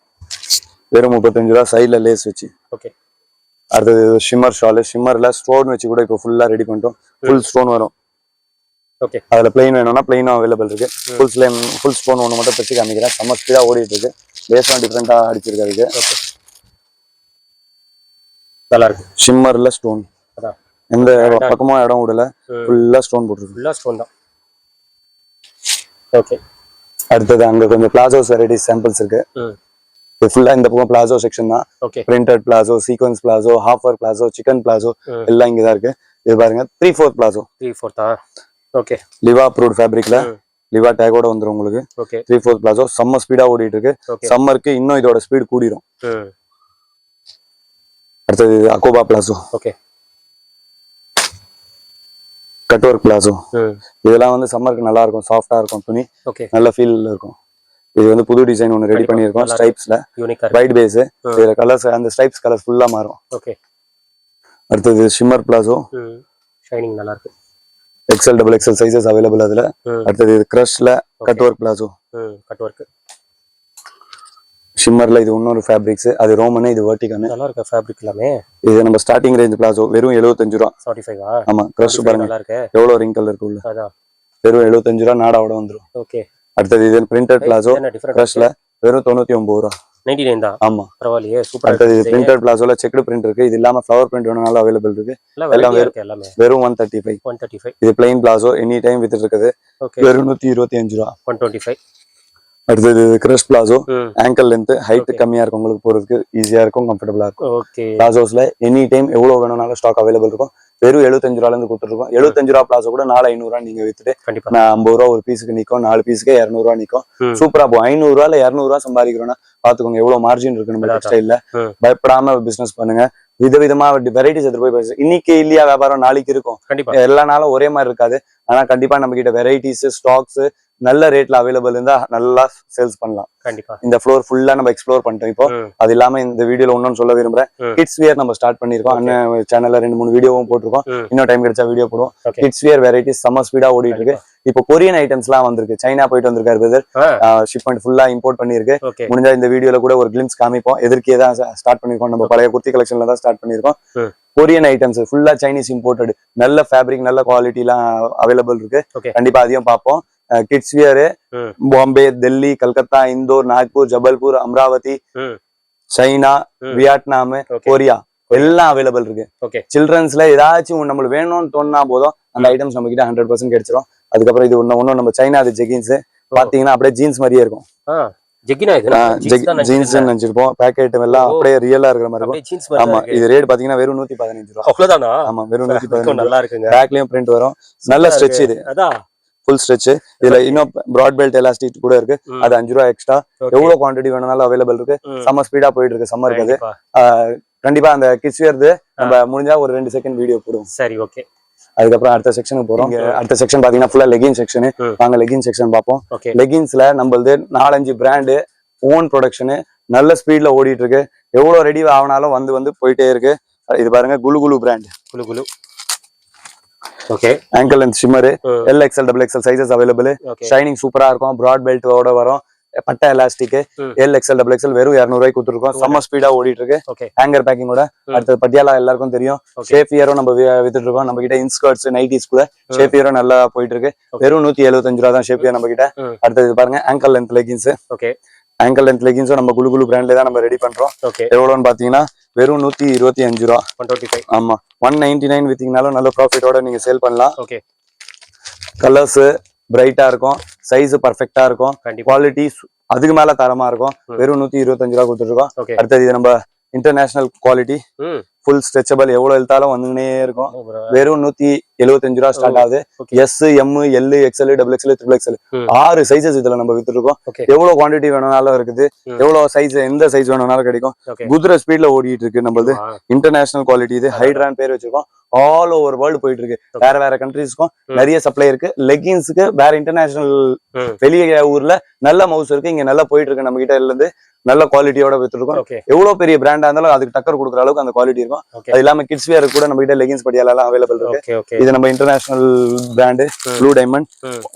வெறும் 35 ரூபா, சைட்ல லேஸ் வச்சு. ஓகே, அடுத்தது ஷிம்மர் ஷாலு. ஷிம்மர்ல ஸ்டோன் வச்சு கூட இப்போ ஃபுல்லா ரெடி பண்ணிட்டோம். ஃபுல் ஸ்டோன் வரும். ஓகே, அதுல பிளைன் வேணும்னா பிளைனும் அவைலபிள் இருக்கு. ஃபுல் ஸ்டோன் ஒன்று மட்டும் தச்சு காமிக்கிறேன். செம்ம ஸ்பீடா ஓடிட்டு இருக்கு. லேஸ்லாம் டிஃப்ரெண்டா அடிச்சிருக்காரு. ஓகே, நல்லா இருக்கு. ஷிம்மர்ல ஸ்டோன், எந்த பக்கமும் இடம் விடல, ஃபுல்லா ஸ்டோன் போட்டுருக்கு. ஃபுல்லா ஸ்டோன் தான். ஓகே, அடுத்தது அங்க கொஞ்சம் பிளாசோஸ் வெரைட்டிஸ் சாம்பிள்ஸ் இருக்கு. இது ஃபுல்லா இந்த பக்கம் பிளாசோ செக்ஷன் தான். Printed palazzo, sequence palazzo, half work palazzo, chicken palazzo எல்லாம் இங்கதான் இருக்கு. இது பாருங்க, 3/4 பிளாசோ. 3/4. ஓகே, லிவா அப்ரூவ்ட் ஃபேப்ரிக்ல லிவா டேகோட வந்துரும் உங்களுக்கு. ஓகே, 3/4 பிளாசோ செம்ம ஸ்பீடா ஓடிட்டு இருக்கு. சம்மருக்கு இன்னும் இதோட ஸ்பீடு கூடிரும். அடுத்தது அகோபா palazzo. Okay, cut work palazzo. இதெல்லாம் வந்து சம்மருக்கு நல்லா இருக்கும். சாஃப்டா இருக்கும் துணி. நல்ல ஃபீல்ல இருக்கும். இது வந்து புது டிசைன் ஒன்னு ரெடி பண்ணிருக்கோம். ஸ்ட்ரைப்ஸ்ல ஒயிட் பேஸ். இதுல கலர்ஸ், அந்த ஸ்ட்ரைப்ஸ் கலர்ஸ் ஃபுல்லா மாறும். ஓகே, அடுத்தது ஷிம்மர் பிளாசோ. ஷைனிங் நல்லா இருக்கு. XL XXL சைஸஸ் அவைலபிள் அதுல. அடுத்தது இது கிரஷ்ல cut work palazzo. Cut work ஷிம்மர்ல இது இன்னொரு ஃபேப்ரிக்ஸ். அது ரோமன், இது வெர்டிகன். நல்லா இருக்கு ஃபேப்ரிக் எல்லாமே. இது நம்ம ஸ்டார்டிங் ரேஞ்ச் பிளாசோ வெறும் 75 ரூபா. 45? ஆமா, கிரஷ் பாருங்க நல்லா இருக்கு. எவ்வளவு ரிங்கல் இருக்கு உள்ள. அதான், வெறும் 75 ரூபா நாடாவோட வந்துரும். ஓகே, அடுத்தது இது பிரிண்டட் பிளாசோ கிரஷ்ல வெறும் 99 ரூபா. 99 தான். ஆமா, பரவாயில்லையே, சூப்பரா இருக்கு. அடுத்தது பிரிண்டட் பிளாசோல செக்டு பிரிண்ட் இருக்கு. இது இல்லாம ஃப்ளவர் பிரிண்ட் வேணும்னாலும் அவைலபிள் இருக்கு. எல்லாம் வெறும் 135. இது பிளைன் பிளாசோ எனி டைம் வித்துட்டு இருக்குது. வெறும் 125 ரூபா. 125. அடுத்தது crush palazzo. Ankle length, height கம்மியா இருக்கும், உங்களுக்கு போறதுக்கு ஈஸியா இருக்கும், கம்ஃபர்டபுளா இருக்கும். ஓகே, பிளாசோஸ்ல எனி டைம் எவ்வளவு வேணும்னாலும் ஸ்டாக் அவைலபிள் இருக்கும். வெறும் 75 ரூபால இருந்து கொடுத்துருக்கோம். 75 ரூபா பிளாசோ கூட 400-500 ரூபா நீங்க வித்துட்டு கண்டிப்பா 50 ரூபா ஒரு பீஸுக்கு நிக்கும். 4 பீஸுக்கு 200 ரூபா நிக்கும். சூப்பரா போகும். 500 ரூபால 200 ரூபா சம்பாதிக்கிறோம்னா பாத்துக்கோங்க எவ்வளவு மார்ஜின் இருக்கு நம்ம டெக்ஸ்டைல்ல. பயப்படாம பிசினஸ் பண்ணுங்க. விதவிதமா வெரைட்டிஸ் எடுத்து போய் பேசு. இன்னைக்கு இல்லையா வியாபாரம், நாளைக்கு இருக்கும். எல்லா நாளும் ஒரே மாதிரி இருக்காது. ஆனா கண்டிப்பா நம்ம கிட்ட வெரைட்டிஸ், ஸ்டாக்ஸ் நல்ல ரேட்ல அவைலபிள் இருந்தா நல்லா சேல்ஸ் பண்ணலாம். கண்டிப்பா இந்த ஃப்ளோர் ஃபுல்லா நம்ம எக்ஸ்ப்ளோர் பண்ணிட்டோம். இப்போ அது இல்லாம இந்த வீடியோல ஒன்னும் சொல்ல விரும்புறேன். கிட்ஸ் வியர் நம்ம ஸ்டார்ட் பண்ணிருக்கோம். அண்ணன் சேனல்ல 2-3 வீடியோவும் போட்டிருக்கோம். இன்னும் டைம் கிடைச்சா வீடியோ போடுவோம். கிட்ஸ் வியர் வெரைட்டிஸ் செம்ம ஸ்பீடா ஓடிட்டு இருக்கு. இப்போ கொரியன் ஐட்டம்ஸ் எல்லாம் வந்திருக்கு. சைனா போயிட்டு வந்திருக்காரு பிரதர். ஷிப்மெண்ட் ஃபுல்லா இம்போர்ட் பண்ணிருக்கு. முடிஞ்சா இந்த வீடியோல கூட ஒரு கிளிம்ஸ் காமிப்போம். எதற்கே தான் ஸ்டார்ட் பண்ணிருக்கோம். நம்ம பழைய குர்த்தி கலெக்ஷன்ல தான் ஸ்டார்ட் பண்ணிருக்கோம். கொரியன் ஐட்டம்ஸ் ஃபுல்லா சைனீஸ் இம்போர்ட்டட், நல்ல ஃபேப்ரிக், நல்ல குவாலிட்டி எல்லாம் அவைலபிள் இருக்கு. கண்டிப்பா அதையும் பார்ப்போம். Kids wear Bombay, Delhi, Calcutta, Indore, Nagpur, Jabalpur, Amravati, China, Vietnam, Korea எல்லாம் அவைலபிள் இருக்கு. ஓகே. சில்ட்ரன்ஸ்ல ஏதாச்சும் நம்மளுக்கு வேணும்னு தோணுனா போதும் அந்த ஐட்டம்ஸ் நம்ம கிட்ட 100% கிடைச்சிரும். அதுக்கப்புறம் இது ஒன்னும் நம்ம சைனா அது ஜெகின்ஸ் பாத்தீங்கன்னா அப்படியே ஜீன்ஸ் மாதிரியே இருக்கும். ஜீன்ஸ் நினைச்சிருப்போம். பேக்கெட் எல்லாம் அப்படியே ரியலா இருக்கிற மாதிரி இருக்கும். ஆமா, இது ரேட் பாத்தீங்கன்னா வெறும் 115 ரூபா. அவ்வளவுதானா? ஆமா, வெறும் 115. நல்லா இருக்குங்க. பேக்லயும் பிரிண்ட் வரும். நல்ல ஸ்ட்ரெச் இது. அதான் ஃபுல் ஸ்ட்ரெச். இதுல இன்னும் பிராட் பெல்ட் எலாஸ்டிக் கூட இருக்கு. அது 5 ரூபா எக்ஸ்ட்ரா. எவ்வளவு குவான்டிட்டி வேணும்னாலும் அவைலபிள் இருக்கு. செம்ம ஸ்பீடா போயிட்டு இருக்கு சம்மருக்கு. அது கண்டிப்பா அந்த கிட்ஸ் வேர்து நம்ம முடிஞ்சா ஒரு 2 செகண்ட் வீடியோ போடுவோம். சரி, ஓகே. அதுக்கப்புறம் அடுத்த செக்ஷனுக்கு போறோம். அடுத்த செக்ஷன் பாத்தீங்கன்னா ஃபுல்லா லெகின் செக்ஷன். நாங்க லெகின் செக்ஷன் பார்ப்போம். லெகின்ஸ்ல நம்மளது 4-5 பிராண்டு ஓன் ப்ரொடக்ஷனு நல்ல ஸ்பீட்ல ஓடிட்டு இருக்கு. எவ்வளவு ரெடி ஆனாலும் வந்து போயிட்டே இருக்கு. இது பாருங்க, Kullu brand. Kullu okay. Ankle length shimmer LXL XXL sizes available. Shining சூப்பரா இருக்கும். பிராட் பெல்ட்டோட வரும். பட்டை எலாஸ்டிக் LXL XXL வெறும் 200 ரூபாய்க்கு கொடுத்துருக்கோம். செம்ம ஸ்பீடா ஓடிட்டு இருக்கு. ஹேங்கர் பேக்கிங்கோட. அடுத்தது பட்டியாலா எல்லாருக்கும் தெரியும். ஷேஃபியரும் நம்ம வித்துட்டு இருக்கோம். நம்ம கிட்ட இன்ஸ்கர்ட்ஸ் நைட்டிஸ் கூட ஷேஃபியரும் நல்லா போயிட்டு இருக்கு. வெறும் 175 ரூபா தான் ஷேஃபியர் நம்ம கிட்ட. அடுத்தது பாருங்க, ankle length leggings. Okay. Ankle length லெகின்ஸும் நம்ம குலு பிராண்ட்ல தான் நம்ம ரெடி பண்றோம். எவ்வளவுன்னு பாத்தீங்கன்னா வெறும் 125 ரூபா. 125. ஆமா, 199 வித்தீங்கனாலும் நல்ல ப்ராஃபிட்டோட நீங்க சேல் பண்ணலாம். ஓகே. கலர்ஸ் பிரைட்டா இருக்கும். சைஸ் பர்ஃபெக்டா இருக்கும். குவாலிட்டி அதுக்கு மேல தரமா இருக்கும். வெறும் 125 ரூபா கொடுத்துருக்கோம். அடுத்தது இது நம்ம இன்டர்நேஷனல் குவாலிட்டி ஃபுல் ஸ்ட்ரெச்சபிள். எவ்வளவு எழுத்தாலும் வந்துனே இருக்கும். வெறும் 175 ரூபா ஸ்டார்ட் ஆகுது. S, M, L, XL, XXL, XXL 6 sizes இதுல நம்ம வித்துட்டு இருக்கோம். எவ்வளவு குவான்டிட்டி வேணும்னாலும் இருக்குது. எவ்வளவு சைஸ், எந்த சைஸ் வேணும்னாலும் கிடைக்கும். குதிரை ஸ்பீட்ல ஓடிட்டு இருக்கு. நம்மளது இன்டர்நேஷனல் குவாலிட்டி. இது ஹைட்ரான் பேர் வச்சிருக்கோம். ஆல் ஓவர் வேர்ல்டு போயிட்டு இருக்கு. வேற கண்ட்ரீஸ்க்கும் நிறைய சப்ளை இருக்கு. லெகின்ஸுக்கு வேற இன்டர்நேஷனல் வெளிய ஊர்ல நல்ல மவுஸ் இருக்கு. இங்க நல்லா போயிட்டு இருக்கு. நம்ம கிட்ட இருந்து நல்ல குவாலிட்டியோட வித்துருக்கோம். எவ்வளவு பெரிய பிராண்டா இருந்தாலும் அதுக்கு டக்கர் கொடுக்குற அளவுக்கு அந்த குவாலிட்டி இருக்கும். அது இல்லாம கிட்ஸ் வேர் கூட நம்ம கிட்ட லெகின்ஸ் படியால அவைலபிள் இருக்கு. இது நம்ம international brand blue diamond,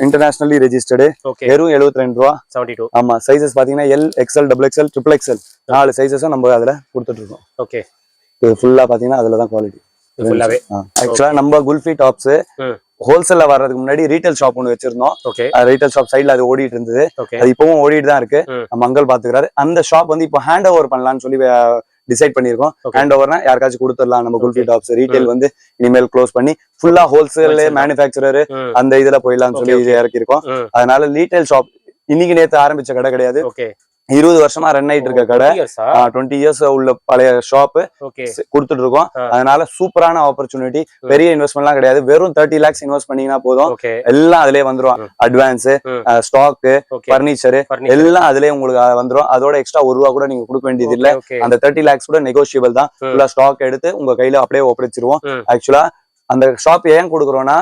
internationally registered. வெறும் 72 ரூபா. 72. ஆமா, சைசஸ் பாத்தீங்கன்னா L, XL, XXL, XXL 4 சைசஸும் நம்ம அதுல கொடுத்துட்டு இருக்கோம். ஓகே. இது ஃபுல்லா பாத்தீங்கன்னா அதுலதான் குவாலிட்டி. ஆக்சுவலா நம்ம குல்ஃபி டாப்ஸ் ஹோல்சேல்ல வர்றதுக்கு முன்னாடி ரீட்டைல் ஷாப் ஒன்று வச்சிருந்தோம். ரீட்டைல் ஷாப் சைட்ல அது ஓடிட்டு இருந்தது. அது இப்பவும் ஓடிட்டு தான் இருக்கு. நம்ம அங்கல் பாத்துக்கிறாரு. அந்த ஷாப் வந்து இப்போ ஹேண்ட் ஓவர் பண்ணலாம்னு சொல்லி டிசைட் பண்ணிருக்கோம். ஹேண்ட் ஓவர்னா யாருக்காச்சும் கொடுத்துடலாம். நம்ம குல்ஃபி டாப்ஸ் ரீட்டைல் வந்து இனிமேல் க்ளோஸ் பண்ணி ஃபுல்லா ஹோல்சேல் மேனுஃபேக்சரர் அந்த இதுல போயிடலாம்னு சொல்லி இறக்கிருக்கோம். அதனால ரீட்டைல் ஷாப் இன்னைக்கு நேத்து ஆரம்பிச்ச கடை கிடையாது. 20 வருஷமா ரன் ஆயிட்டு இருக்க கடை. 20 இயர்ஸ் உள்ள பழைய ஷாப் கொடுத்துட்டு இருக்கோம். அதனால சூப்பரான ஆப்பர்ச்சுனிட்டி. பெரிய இன்வெஸ்ட்மெண்ட் கிடையாது. வெறும் 30 lakhs இன்வெஸ்ட் பண்ணீங்கன்னா போதும். எல்லாம் அதுலயே வந்துரும். அட்வான்ஸ், ஸ்டாக், பர்னிச்சர் எல்லாம் அதுலயே உங்களுக்கு வந்துரும். அதோட எக்ஸ்ட்ரா 1 ரூபா கூட நீங்க கொடுக்க வேண்டியது இல்ல. அந்த 30 lakhs கூட நெகோசியபிள் தான். ஃபுல்லா ஸ்டாக் எடுத்து உங்க கையில அப்படியே ஒப்படைச்சிருவோம். ஆக்சுவலா அந்த ஷாப் ஏன் கொடுக்குறோம்னா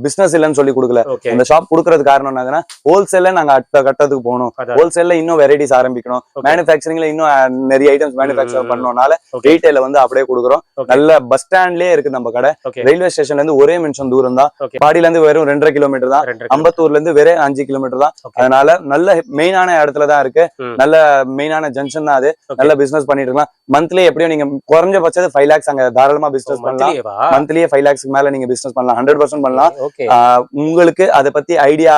பிசினஸ் இல்லன்னு சொல்லி கொடுக்கல. இந்த ஷாப் கொடுக்கறது காரணம் என்னன்னா ஹோல்சேல்ல நாங்க அடுத்த கட்டத்துக்கு போகணும். ஹோல்சேல்ல இன்னும் வெரைட்டிஸ் ஆரம்பிக்கணும். மேனுஃபேக்சரிங்ல இன்னும் நிறைய ஐட்டம்ஸ் மேனுஃபேக்சர் பண்ணனால ரீட்டைல வந்து அப்படியே கொடுக்குறோம். நல்ல பஸ் ஸ்டாண்ட்லயே இருக்கு நம்ம கடை. ரயில்வே ஸ்டேஷன்ல இருந்து ஒரே நிமிஷம் தூரம் தான். பாடியில இருந்து வெறும் 2.5 கிலோமீட்டர் தான். அம்பத்தூர்ல இருந்து வெறும் 5 கிலோமீட்டர் தான். அதனால நல்ல மெயினான இடத்துலதான் இருக்கு. நல்ல மெயினான ஜங்ஷன் தான் அது. நல்ல பிசினஸ் பண்ணிட்டு இருக்கலாம். மந்த்லி எப்படியும் நீங்க குறைஞ்சபட்சம் 5 lakhs அங்க தாராளமா பிசினஸ் பண்ணலாம். மந்த்லியே 5 lakhs மேல நீங்க பிசினஸ் பண்ணலாம். 100% பண்ணலாம். உங்களுக்கு அதை பத்தி ஐடியா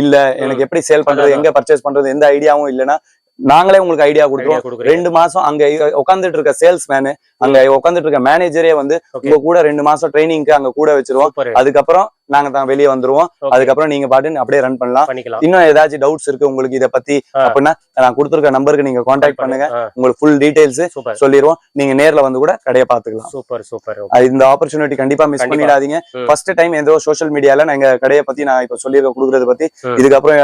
இல்ல, எனக்கு எப்படி சேல் பண்றது, எங்க பர்ச்சேஸ் பண்றது எந்த ஐடியாவும் இல்லைன்னா நாங்களே உங்களுக்கு ஐடியா கொடுத்துருவோம். 2 மாசம் அங்க உட்காந்துட்டு இருக்க சேல்ஸ் மேனு, அங்க உட்காந்துட்டு இருக்க மேனேஜரே வந்து உங்க கூட 2 மாசம் ட்ரைனிங்க்கு அங்க கூட வச்சிருவோம். அதுக்கப்புறம் நாங்க தான் வெளியே வந்துருவோம். அதுக்கப்புறம் நீங்க பாட்டு அப்படியே ரன் பண்ணலாம். இன்னும் ஏதாச்சும் டவுட்ஸ் இருக்கு உங்களுக்கு இதை பத்தி அப்படின்னா நான் கொடுத்துருக்க நம்பருக்கு நீங்க கான்டாக்ட் பண்ணுங்க. உங்களுக்கு ஃபுல் டீடைல்ஸ் சொல்லிடுவோம். நீங்க நேர்ல வந்து கூட கடையை பாத்துக்கலாம். Super super. இந்த ஆப்பர்ச்சுனிட்டி கண்டிப்பா மிஸ் பண்ணிடாதீங்க. ஃபர்ஸ்ட் டைம் ஏதோ சோஷியல் மீடியால நாங்க கடையை பத்தி நான் இப்ப சொல்லிருக்க கொடுக்கறத பத்தி. இதுக்கப்புறம்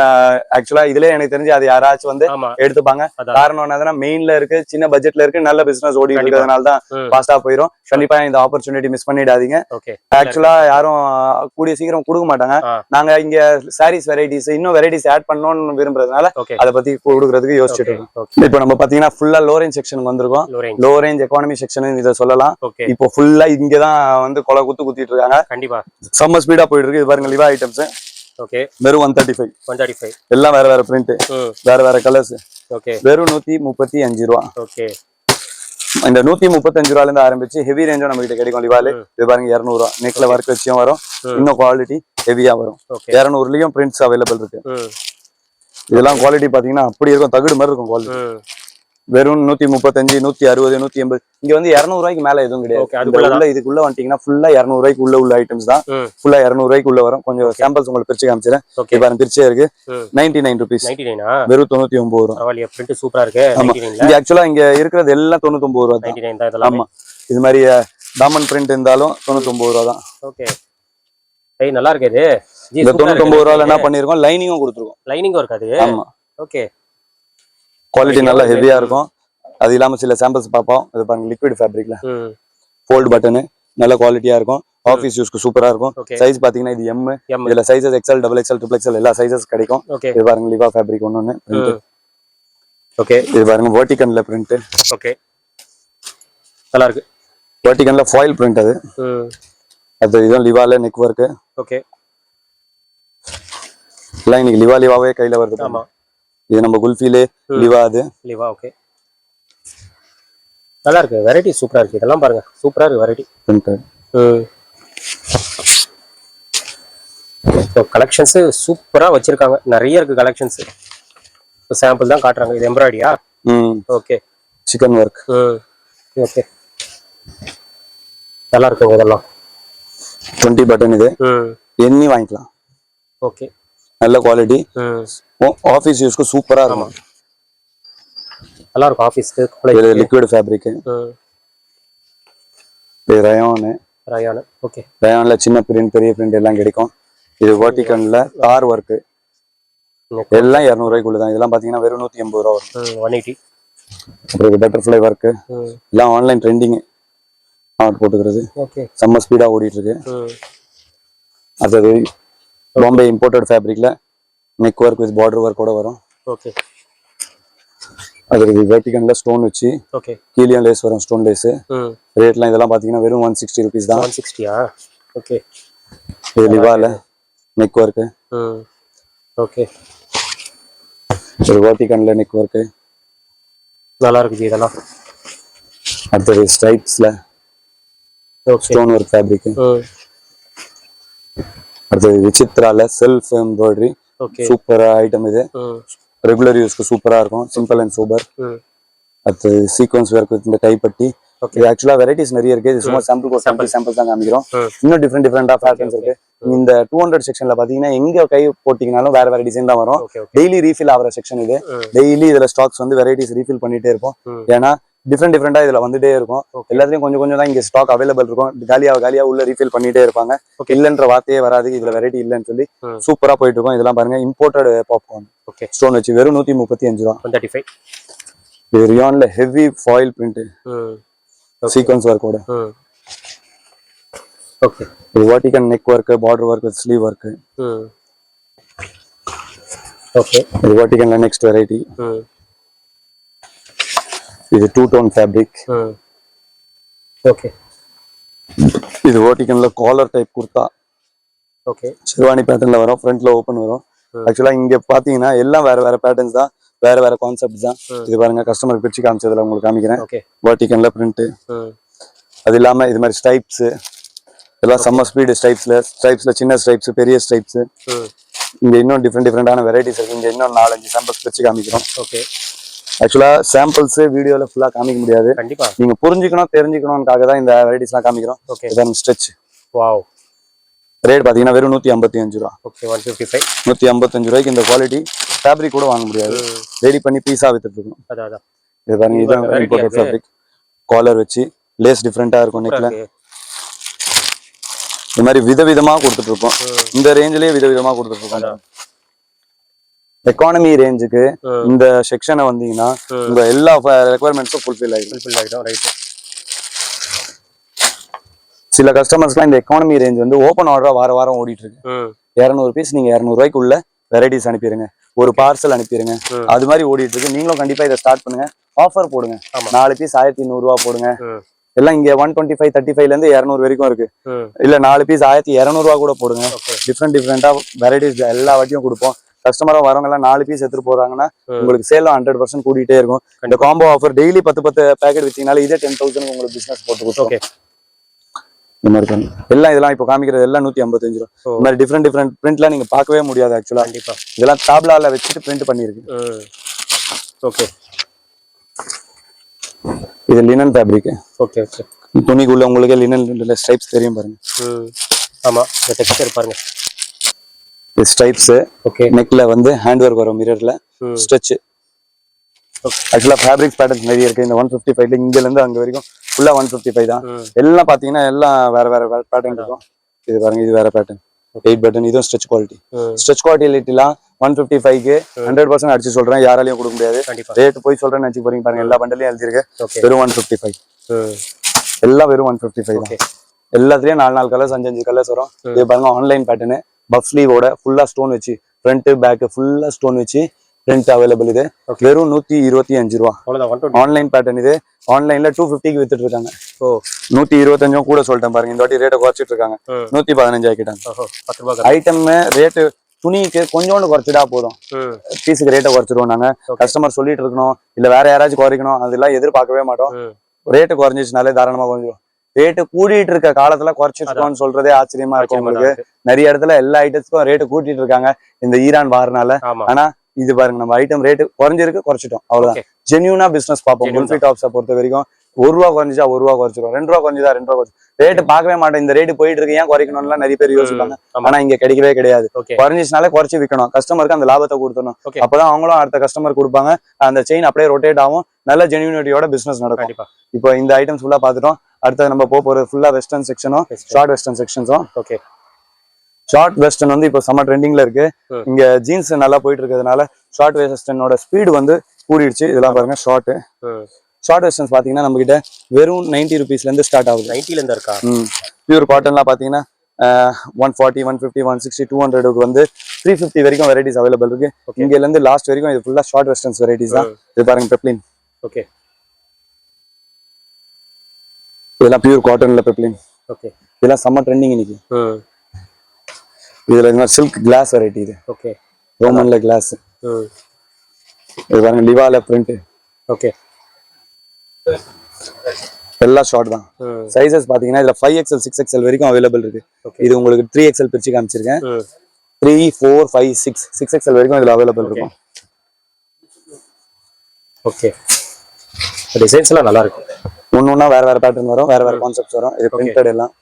ஆக்சுவலா இதுல எனக்கு தெரிஞ்சு அது யாராச்சும் வந்து எடுத்துப்பாங்க. காரணம் என்னதுன்னா மெயின்ல இருக்கு, சின்ன பட்ஜெட்ல இருக்கு, நல்ல பிசினஸ் ஓடி இருக்கிறதுனால தான் ஃபாஸ்டா போயிடும். கண்டிப்பா இந்த ஆப்பர்ச்சுனிட்டி மிஸ் பண்ணிடாதீங்க. ஆக்சுவலா யாரும் கூடிய சீக்கிரம் கொடுக்க மாட்டாங்க. நாங்க இங்க சாரீஸ் வெரைட்டிஸ் இன்னும் வெரைட்டிஸ் ஆட் பண்ணணும்னு விரும்புறதுனால அதை பத்தி கொடுக்கறதுக்கு யோசிச்சுட்டு இருக்கோம். இப்போ நம்ம பாத்தீங்கன்னா ஃபுல்லா லோ ரேஞ்ச் செக்ஷனுக்கு வந்திருக்கோம். லோ ரேஞ்ச் எக்கானமி செக்ஷன் இதை சொல்லலாம். இப்போ ஃபுல்லா இங்கதான் வந்து கொலை குத்திட்டு இருக்காங்க. கண்டிப்பா செம்ம ஸ்பீடா போயிட்டு இருக்கு. இது பாருங்க, லிவா ஐட்டம்ஸ். வெறும் 135. எல்லாம் வேற வேற பிரிண்ட், வேற வேற கலர்ஸ். வெறும் 135 ரூபா. இந்த 135 ரூபால இருந்து ஆரம்பிச்சு ஹெவி ரேஞ்சும் நம்ம கிட்ட கிடைக்கும். லிவாலு இது பாருங்க 200 ரூபா. நெக்ல ஒர்க் வச்சும் வரும். இன்னும் குவாலிட்டி ஹெவியா வரும். 200லயும் பிரிண்ட்ஸ் அவைலபிள் இருக்கு. இதெல்லாம் குவாலிட்டி பாத்தீங்கன்னா அப்படி இருக்கும், தகுடு மாதிரி இருக்கும் குவாலிட்டி. வெறும் 135 160 180 இங்க வந்து 200 ரூபாய்க்கு மேல எதுவும் கிடையாது. இதுக்குள்ள வந்துட்டீங்கன்னா ஃபுல்லா 200 ரூபாய்க்கு உள்ள ஐட்டம்ஸ் தான். ஃபுல்லா 200 ரூபாய்க்கு உள்ள வரும். கொஞ்சம் சாம்பிள்ஸ் உங்களுக்கு பிரிச்சு காமிச்சிடறேன். பாருங்க பிரிச்சே இருக்கு. 99 rupees. வெறும் 99 ரூபாய். பிரிண்ட் சூப்பரா இருக்கு. இங்க ஆக்சுவலா இங்க இருக்கிறது எல்லாம் 99 ரூபாய் தான். 99 தான் இதெல்லாம். ஆமா இது மாதிரி டாமண்ட் பிரிண்ட் இருந்தாலும் 99 ரூபாய் தான். ஓகே ஏய் நல்லா இருக்கு இது. இந்த 99 ரூபாயில என்ன பண்ணிருக்கோம், லைனிங்கும் கொடுத்துருக்கோம். லைனிங்கும் இருக்காது. ஆமா ஓகே குவாலிட்டி நல்லா ஹெவியா இருக்கும். அது இல்லாம சில சாம்பிள்ஸ் பார்ப்போம். இது பாருங்க லிக்விட் ஃபேப்ரிக்ல ஃபோல்ட் பட்டன் நல்ல குவாலிட்டியா இருக்கும். ஆபீஸ் யூஸ்க்கு சூப்பரா இருக்கும். சைஸ் பாத்தீங்கன்னா இது எம். இதுல sizes XL double XL triple XL எல்லா சைஸஸ் கிடைக்கும். இது பாருங்க லிவா ஃபேப்ரிக் ஒன்னு. ஓகே இது பாருங்க வெர்டிகன்ல பிரிண்ட். ஓகே நல்லா இருக்கு. வெர்டிகன்ல ஃபாயில் பிரிண்ட் அது. அது இதுவும் லிவால நெக் வர்க். ஓகே எல்லாம் இன்னைக்கு லிவாவே கையில வருது. ஆமா இது நம்ம குல்ஃபிலே லிவா. அது லிவா. ஓகே நல்லா இருக்கு. வெரைட்டி சூப்பரா இருக்கு. இதெல்லாம் பாருங்க சூப்பரா இருக்கு வெரைட்டி. கலெக்ஷன்ஸ் சூப்பரா வச்சிருக்காங்க. நிறைய இருக்கு கலெக்ஷன்ஸ். சாம்பிள் தான் காட்டுறாங்க. இது எம்ப்ராய்டரியா? Okay chikan work. ஓகே நல்லா இருக்குங்க இதெல்லாம். 20 பட்டன் இது. எண்ணி வாங்கிக்கலாம். ஓகே நல்ல குவாலிட்டி. ஆபீஸ் யூஸ்க்கு சூப்பரா இருக்கும். நல்லா இருக்கும் ஆபீஸ்க்கு. Liquid fabric. இது ரயான். ஓகே ரயான்ல சின்ன பிரிண்ட் பெரிய பிரிண்ட் எல்லாம் கிடைக்கும். இது வெர்டிகன்ல தார் ஒர்க். எல்லாம் 200 ரூபாய்க்குள்ள தான். இதெல்லாம் பாத்தீங்கன்னா வெறும் 180 ரூபாய் வரும். 180. அப்புறம் பட்டர்ஃப்ளை ஒர்க் எல்லாம் ஆன்லைன் ட்ரெண்டிங். ஆர்டர் போட்டுக்கிறது. ஓகே செம்ம ஸ்பீடா ஓடிட்டு இருக்கு. அடுத்தது பாம்பே இம்போர்ட்டட் ஃபேப்ரிக்ல neck work with border work கூட வரும். ஓகே அது வெர்டிகன்ல ஸ்டோன் வச்சு கீழியும் லேஸ் வரும். Stone lace. ரேட்லாம் இதெல்லாம் பாத்தீங்கன்னா வெறும் 160 rupees தான். 160யா? ஓகே இது லிவால நெக் ஒர்க். ஓகே ஒரு வெர்டிகன்ல நெக் ஒர்க் நல்லா இருக்கு இதெல்லாம். அடுத்தது ஸ்ட்ரைப்ஸ்ல ஸ்டோன் ஒர்க் ஃபேப்ரிக். அடுத்தது விசித்ரால செல்ஃப் எம்ப்ராய்டரி. சூப்பரா ஐட்டம் இது. ரெகுலர் யூஸ்க்கு சூப்பரா இருக்கும். Simple and super. அது சீக்வன்ஸ் ஒர்க் இந்த கைப்பட்டி. இது ஆக்சுவலா வெரைட்டிஸ் நிறைய இருக்கு. இது சும்மா சாம்பிள் தான் காமிக்கிறோம். இன்னும் டிஃப்ரெண்டா பேட்டர்ன்ஸ் இருக்கு. இந்த 200 செக்ஷன்ல பாத்தீங்கன்னா எங்க கை போட்டீங்கனாலும் வேற வேற டிசைன் தான் வரும். டெய்லி ரீஃபில் ஆகிற செக்ஷன் இது. டெய்லி இதுல ஸ்டாக்ஸ் வந்து வெரைட்டிஸ் ரீஃபில் பண்ணிட்டே இருப்போம். ஏன்னா டிஃப்ரெண்டா இதுல வந்துட்டே இருக்கும். எல்லாத்துலயும் கொஞ்சம் கொஞ்சம் தான் இங்க ஸ்டாக் அவைலபிள் இருக்கும். காலியா உள்ள ரீஃபில் பண்ணிட்டே இருப்பாங்க. இல்லன்ற வார்த்தையே வராது. இதுல வெரைட்டி இல்லன்னு சொல்லி சூப்பரா போயிட்டு இருக்கும். இதெல்லாம் பாருங்க இம்போர்ட்டட் பாப்கார்ன் ஸ்டோன் வச்சு வெறும் 135 ரூபா. 135. இது ரியான்ல ஹெவி ஃபாயில் பிரிண்ட் சீக்வன்ஸ் ஒர்க்கோட. ஓகே இது vertical neck work, border work with sleeve work. Okay இது வெர்டிகல்ல நெக்ஸ்ட் வெரைட்டி. இது 2-tone ஃபேப்ரிக். ஓகே இது வெர்டிகல்ல collar type kurta. Okay sherwani பேட்டர்ன்ல வரும். ஃப்ரண்ட்ல ஓபன் வரும். ஆக்சுவலா இங்க பாத்தீங்கன்னா எல்லாம் வேற வேற பேட்டர்ன்ஸ் தான். வேற கான்செப்ட்ஸ் தான். இது பாருங்க கஸ்டமர் பிரிச்சு காமிச்சதுல உங்களுக்கு காமிக்கிறேன். வெர்டிகல்ல பிரிண்ட். அது இல்லாம இது மாதிரி ஸ்ட்ரைப்ஸ் எல்லாம் செம்ம ஸ்பீடு. ஸ்ட்ரைப்ஸ்ல சின்ன ஸ்ட்ரைப்ஸ், பெரிய ஸ்ட்ரைப்ஸ். இங்க இன்னும் டிஃப்ரெண்டான வெரைட்டிஸ் இருக்கு. இங்க இன்னும் 4-5 சாம்பிள்ஸ் பிரிச்சு காமிக்கிறோம். ஓகே ஆக்சுவலா சாம்பிள்ஸ் வீடியோல ஃபுல்லா காமிக்க முடியாது. கண்டிப்பா நீங்க புரிஞ்சுக்கணும் தெரிஞ்சுக்கணும்காக தான் இந்த வெரைட்டிஸ் எல்லாம் காமிக்கிறோம். இதான் ஸ்ட்ரெச். வாவ். ரேட் பாத்தீங்கன்னா வெறும் 155 ரூபா. ஓகே 155. 155 ரூபாய்க்கு இந்த குவாலிட்டி ஃபேப்ரிக் கூட வாங்க முடியாது. ரெடி பண்ணி பீஸா வித்துட்டு இருக்கோம். அதான் இது பாருங்க இதான் இம்போர்ட்டட் ஃபேப்ரிக். காலர் வச்சு லேஸ் டிஃப்ரெண்டா இருக்கும். நெக்ல இந்த மாதிரி விதவிதமா கொடுத்துட்டு இருக்கோம். இந்த ரேஞ்சிலேயே விதவிதமா கொடுத்துட்டு இருக்கோம். எக்கானமி ரேஞ்சுக்கு இந்த செக்ஷனை வந்தீங்கன்னா உங்க எல்லா ரெக்குவயர்மெண்ட்ஸும் ஃபுல்ஃபில் ஆயிடும். ரைட். சில கஸ்டமர்ஸ்லாம் இந்த எக்கானமி ரேஞ்ச் வந்து ஓப்பன் ஆர்டரா வாரம் ஓடிட்டு இருக்கு. 200 பீஸ் நீங்க 200 ரூபாய்க்குள்ள வெரைட்டிஸ் அனுப்பிடுங்க. ஒரு பார்சல் அனுப்பிடுங்க. அது மாதிரி ஓடிட்டு இருக்கு. நீங்களும் கண்டிப்பா இதை ஸ்டார்ட் பண்ணுங்க. ஆஃபர் போடுங்க. 4 பீஸ் 1200 ரூபா போடுங்க. எல்லாம் இங்க 125 35ல இருந்து 200 வரைக்கும் இருக்கு. இல்ல 4 பீஸ் 1200 ரூபா கூட போடுங்க. டிஃப்ரெண்டா வெரைட்டிஸ் எல்லா வாட்டியும் கொடுப்போம். கஸ்டமரா வரவங்க எல்லாம் 4 பீஸ் எடுத்துட்டு போறாங்கன்னா உங்களுக்கு சேல் 100% கூட்டிட்டே இருக்கும். இந்த காம்போ ஆஃபர் டெய்லி 10 பேக்கெட் வித்தீங்கனால இதே 10,000 உங்களுக்கு பிசினஸ் போட்டு கொடுக்கும். இந்த மாதிரி எல்லாம் இதெல்லாம் இப்போ காமிக்கிறது எல்லாம் 155 ரூபா. இந்த மாதிரி டிஃப்ரெண்ட் பிரிண்ட்லாம் நீங்க பார்க்கவே முடியாது. ஆக்சுவலா இதெல்லாம் டாப்லால வச்சுட்டு பிரிண்ட் பண்ணிருக்கு. ஓகே இது லினன் ஃபேப்ரிக். Okay okay. துணிக்குள்ள உங்களுக்கு லினன் ஸ்ட்ரைப்ஸ் தெரியும் பாருங்க. ஆமா, இந்த டெக்ஸ்சர் பாருங்க. இது ஸ்ட்ரைப்ஸ். ஓகே. நெக்ல வந்து ஹேண்ட் ஒர்க் வரும், மிரர்ல ஸ்ட்ரெச். ஆக்சுவலா ஃபேப்ரிக் பேட்டர்ன்ஸ் நிறைய இருக்கு. இந்த 155 இங்க இருந்து அங்க வரைக்கும் ஃபுல்லா 155 தான். எல்லாம் பாத்தீங்கன்னா எல்லாம் வேற வேற பேட்டர்ன் இருக்கும். இது பாருங்க, இது வேற பேட்டர்ன் 8 பட்டன். இதுவும் ஸ்ட்ரெச் குவாலிட்டி. ஸ்ட்ரெச் குவாலிட்டிலாம் 155க்கு 100% அடிச்சு சொல்றேன், யாராலையும் கொடுக்க முடியாது. ரேட் போய் சொல்றேன்னு நினைச்சு போறீங்க பாருங்க. எல்லா பண்டலையும் எழுதிருக்கு வெறும் 155. எல்லாம் வெறும் 155 தான். எல்லாத்துலயும் 4 கலர்ஸ் 5 கலர்ஸ் வரும். இது பாருங்க ஆன்லைன் பேட்டர்னு, பஃப் ஸ்லீவோட ஃபுல்லா ஸ்டோன் வச்சு, ஃப்ரண்ட் பேக் ஃபுல்லா ஸ்டோன் வச்சு பிரிண்ட் அவைலபிள். இது வெறும் 125 ரூபா. Online pattern. இது ஆன்லைன்ல 250க்கு வித்துட்டு இருக்காங்க. 125 கூட சொல்லிட்டேன் பாருங்க. இந்த வாட்டி ரேட்டை குறைச்சிட்டு இருக்காங்க, 115 ஆக்கிட்டாங்க. ஐட்டம் ரேட்டு துணிக்கு கொஞ்சோண்டு குறைச்சிட்டா போதும், பீஸுக்கு ரேட்டை குறைச்சிடுவோம் நாங்க. கஸ்டமர் சொல்லிட்டு இருக்கணும், இல்ல வேற யாராச்சும் குறைக்கணும், அதெல்லாம் எதிர்பார்க்கவே மாட்டோம். ரேட்டு குறைஞ்சிச்சுனாலே தாராளமா குறைஞ்சிடும். ரேட்டு கூட்டிட்டு இருக்க காலத்துல குறைச்சிருக்கோம்னு சொல்றதே ஆச்சரியமா இருக்கும் உங்களுக்கு. நிறைய இடத்துல எல்லா ஐட்டத்துக்கும் ரேட்டு கூட்டிட்டு இருக்காங்க இந்த ஈரான் வாரனால. ஆனா இது பாருங்க, நம்ம ஐட்டம் ரேட்டு குறைஞ்சிருக்கு, குறைச்சிட்டோம், அவ்வளவுதான். ஜென்யூனா பிசினஸ் பார்ப்போம். குல்ஃபி டாப்ஸை பொறுத்த வரைக்கும் 1 ரூபா குறைஞ்சா 1 ரூபா குறைச்சிரும், 2 ரூபா குறைஞ்சா 2 ரூபா குறைச்சு. ரேட்டு பார்க்கவே மாட்டேன். இந்த ரேட்டு போயிட்டு இருக்கு, ஏன் குறைக்கணும்னு நிறைய பேர் யோசிப்பாங்க. ஆனா இங்க கிடைக்கவே கிடையாது. குறைஞ்சிச்சுனாலே குறைச்சி விற்கணும், கஸ்டமருக்கு அந்த லாபத்தை கொடுத்தணும். அப்பதான் அவங்களும் அடுத்த கஸ்டமர் கொடுப்பாங்க. அந்த செயின் அப்படியே ரொட்டேட் ஆகும், நல்ல ஜென்யூனிட்டியோட பிசினஸ் நடக்கும். இப்போ இந்த ஐட்டம்ஸ் ஃபுல்லா பாத்துட்டோம். அடுத்தது நம்ம போறது ஃபுல்லா வெஸ்டர்ன் செக்ஷனும் ஷார்ட் வெஸ்டர்ன் செக்ஷன்ஸும். ஷார்ட் வெஸ்டர்ன் வந்து இப்போ செம்ம ட்ரெண்டிங்ல இருக்கு. இங்க ஜீன்ஸ் நல்லா போயிட்டு இருக்கிறதுனால ஷார்ட் வெஸ்டர்னோட ஸ்பீடு வந்து கூடிடுச்சு. இதெல்லாம் பாருங்க ஷார்ட் வெஸ்டர்ன்ஸ் பாத்தீங்கன்னா நம்ம கிட்ட வெறும் 90 ருபீஸ்ல இருந்து ஸ்டார்ட் ஆகுது. 90ல இருந்து இருக்கா? பியூர் காட்டன்லாம் பாத்தீங்கன்னா 140, 150, 160, 200க்கு வந்து 350 வரைக்கும் வெரைட்டிஸ் அவைலபிள் இருக்கு. இங்க இருந்து லாஸ்ட் வரைக்கும் இது ஃபுல்லா ஷார்ட் வெஸ்டர்ன்ஸ் வெரைட்டிஸ் தான். இது பாருங்க பெப்ளின். ஓகே. இதெல்லாம் பியூர் காட்டன்ல பெப்ளின். ஓகே. இதெல்லாம் செம்ம ட்ரெண்டிங் இன்னைக்கு. இதுல சில்க் கிளாஸ் வெரைட்டி. இது ஓகே, ரோமன்ல கிளாஸ். இது பாருங்க லிவால பிரிண்ட். ஓகே. எல்லாம் ஷார்ட் தான். சைஸஸ் பாத்தீங்கன்னா இதுல 5XL 6XL வரைக்கும் அவைலபிள் இருக்கு. இது உங்களுக்கு 3XL பிரிச்சு காமிச்சிருக்கேன். 3, 4, 5, 6XL வரைக்கும் இதுல அவைலபிள் இருக்கும். ஓகே. டிசைன்ஸ் எல்லாம் நல்லா இருக்கு. ஒன்னொன்னா வேற வேற பேட்டர்ன் வரும், வேற வேற கான்செப்ட்ஸ் வரும். இது பிரிண்டட் எல்லாம்.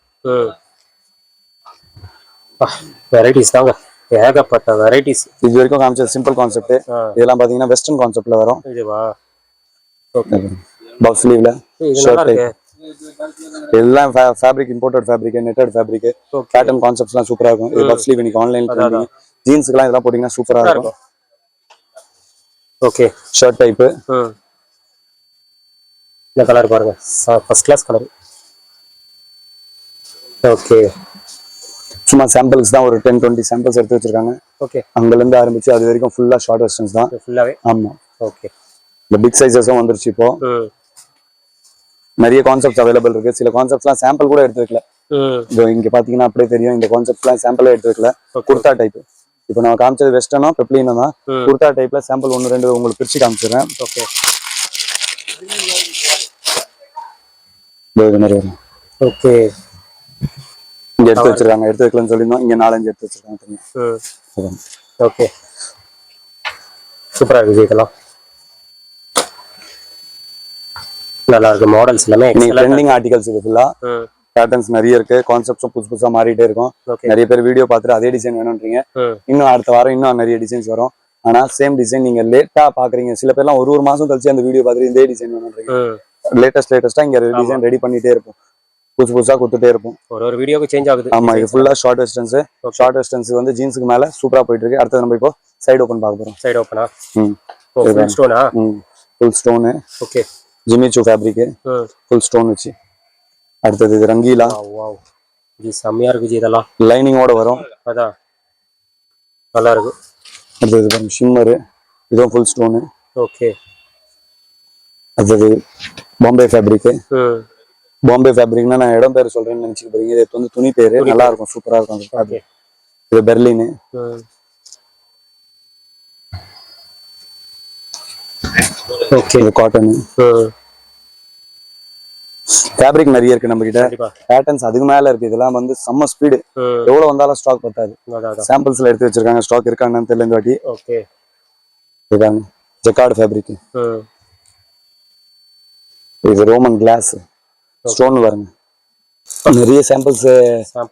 வெரைட்டிஸ் தாங்க, ஏகப்பட்ட வெரைட்டிஸ். இது வரைக்கும் காமிச்சது சிம்பிள் கான்செப்ட். இதெல்லாம் பாத்தீங்கன்னா வெஸ்டர்ன் கான்செப்ட்ல வரும். இதுவா? ஓகே. பஃப் ஸ்லீவ்ல ஷர்ட். எல்லாம் fabric, imported fabric, netted fabric. Pattern கான்செப்ட்ஸ்லாம் சூப்பரா இருக்கும். இது பஃப் ஸ்லீவ் இன்னைக்கு ஆன்லைன்ல ட்ரெண்டிங். ஜீன்ஸ்க்குலாம் இதெல்லாம் போட்டீங்கன்னா சூப்பரா இருக்கும். ஓகே. Shirt type. இந்த கலர் பாருங்க, ஃபர்ஸ்ட் கிளாஸ் கலர். ஓகே. சும்மா சாம்பிள்ஸ் தான், ஒரு 10-20 சாம்பிள்ஸ் எடுத்து வச்சிருக்காங்க. ஓகே. அங்கல இருந்து ஆரம்பிச்சு அது வரைக்கும் ஃபுல்லா ஷார்ட் வெஸ்டர்ன்ஸ் தான் ஃபுல்லாவே. ஆமா. ஓகே. இந்த பிக் சைஸஸும் வந்துருச்சு இப்போ. நிறைய கான்செப்ட்ஸ் அவைலபிள் இருக்கு. சில கான்செப்ட்ஸ்லாம் சாம்பிள் கூட எடுத்து வைக்கல. இங்க பாத்தீங்கன்னா அப்படியே தெரியும். இந்த கான்செப்ட்லாம் சாம்பிளே எடுத்து வைக்கல. குர்தா டைப். இப்போ நான் காமிச்சது வெஸ்டர்னும் பெப்ளினும் தான். குர்தா டைப்ல சாம்பிள் 1, 2 உங்களுக்கு பிரிச்சு காமிச்சிடுறேன். ஓகே. ஓகே. இங்க எடுத்து வச்சிருக்காங்க, எடுத்து வைக்கலன்னு சொல்லிருந்தோம். இங்க 4-5 எடுத்து வச்சிருக்காங்க. ஓகே. சூப்பரா இருக்கு இதெல்லாம். நல்லா இருக்கு. மாடல்ஸ் எல்லாமே ட்ரெண்டிங் ஆர்டிகல்ஸ் இது ஃபுல்லா. பேட்டர்ன்ஸ் நிறைய இருக்கு. கான்செப்ட்ஸும் புதுசு புதுசா மாறிட்டே இருக்கும். நிறைய பேர் வீடியோ பார்த்துட்டு அதே டிசைன் வேணும்ன்றீங்க. இன்னும் அடுத்த வாரம் இன்னும் நிறைய டிசைன்ஸ் வரும். ஆனா சேம் டிசைன் நீங்க லேட்டா பாக்குறீங்க. சில பேர்லாம் ஒரு மாசம் கழிச்சு அந்த வீடியோ பார்த்துட்டு இதே டிசைன் வேணும்ன்றீங்க. லேட்டஸ்டா இங்க டிசைன் ரெடி பண்ணிட்டே இருப்போம். புதுசு புதுசா கொடுத்துட்டே இருப்போம். ஒரு வீடியோக்கு சேஞ்ச் ஆகுது. ஆமா. இது ஃபுல்லா ஷார்ட் வெஸ்டர்ன்ஸ். ஷார்ட் வெஸ்டர்ன்ஸ் வந்து ஜீன்ஸ்க்கு மேல சூப்பரா போயிட்டு இருக்கு. அடுத்து நம்ம இப்போ சைடு ஓபன் பார்க்க போறோம். சைடு ஓபனா? ஃபுல் ஸ்டோனா? Full stone. ஓகே. ஜிமிச்சு ஃபேப்ரிக் ஃபுல் ஸ்டோன் வச்சு. அடுத்தது இது ரங்கீலா. வாவ், இது செமையா இருக்கு. இதெல்லாம் லைனிங்கோட வரும். அதான் நல்லா இருக்கு. அடுத்தது பாருங்க ஷிம்மர். இதுவும் ஃபுல் ஸ்டோன். ஓகே. அடுத்தது பாம்பே ஃபேப்ரிக். பாம்பே ஃபேப்ரிக்னா நான் இடம் பேர் சொல்றேன்னு நினைச்சுட்டு போறீங்க. இது வந்து துணி பேரு. நல்லா இருக்கும், சூப்பரா இருக்கும். இது பெர்லின். ஓகே. இது காட்டன். ஃபேப்ரிக் நிறைய இருக்கு நம்ம கிட்ட. பேட்டர்ன்ஸ் அதுக்கு மேல இருக்கு. இதெல்லாம் வந்து செம்ம ஸ்பீடு. எவ்வளவு வந்தாலும் ஸ்டாக் பத்தாது. சாம்பிள்ஸ்ல எடுத்து வச்சிருக்காங்க. ஸ்டாக் இருக்கான்னு தெரியல இந்த வாட்டி. ஓகே. இதாங்க ஜக்கார்ட் ஃபேப்ரிக். இது ரோமன் கிளாஸ் ஸ்டோன் பாருங்க. நிறைய சாம்பிள்ஸ்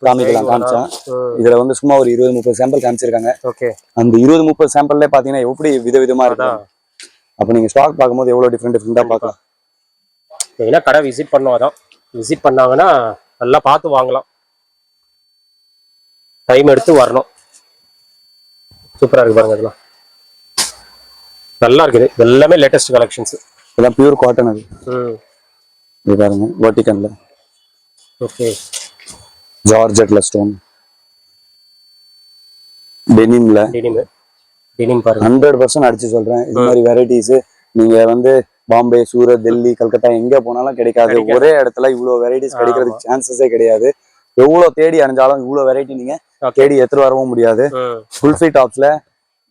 காமிக்கலாம் காமிச்சா. இதுல வந்து சும்மா ஒரு 20-30 சாம்பிள் காமிச்சிருக்காங்க. அந்த 20-30 சாம்பிள்ல பாத்தீங்கன்னா எப்படி விதவிதமா இருக்கு. அப்ப நீங்க ஸ்டாக் பார்க்கும்போது எவ்வளவு டிஃப்ரெண்டா பார்க்கலாம். மெயினா கடை விசிட் பண்ணுவாதான். விசிட் பண்ணாங்கன்னா நல்லா பார்த்து வாங்கலாம். டைம் எடுத்து வரணும். சூப்பரா இருக்கு பாருங்க. இதெல்லாம் நல்லா இருக்குது. எல்லாமே லேட்டஸ்ட் கலெக்ஷன்ஸ். இதெல்லாம் பியூர் காட்டன் அது. இது பாருங்க வெர்டிகல்ல. ஓகே. ஜார்ஜெட்ல ஸ்டோன். டெனிம்ல. டெனிம் பாருங்க. 100% அடிச்சு சொல்றேன். இது மாதிரி வெரைட்டிஸ் நீங்க வந்து பாம்பே, சூரத், டெல்லி, கல்கத்தா எங்க போனாலும் கிடைக்காது. ஒரே இடத்துல இவ்வளவு வெரைட்டிஸ் கிடைக்கிறதுக்கு சான்சஸே கிடையாது. எவ்வளவு தேடி அணிஞ்சாலும் இவ்வளவு வெரைட்டி நீங்க தேடி எடுத்துட்டு வரவும் முடியாது. ஃபுல் ஃபிட் டாப்ஸ்ல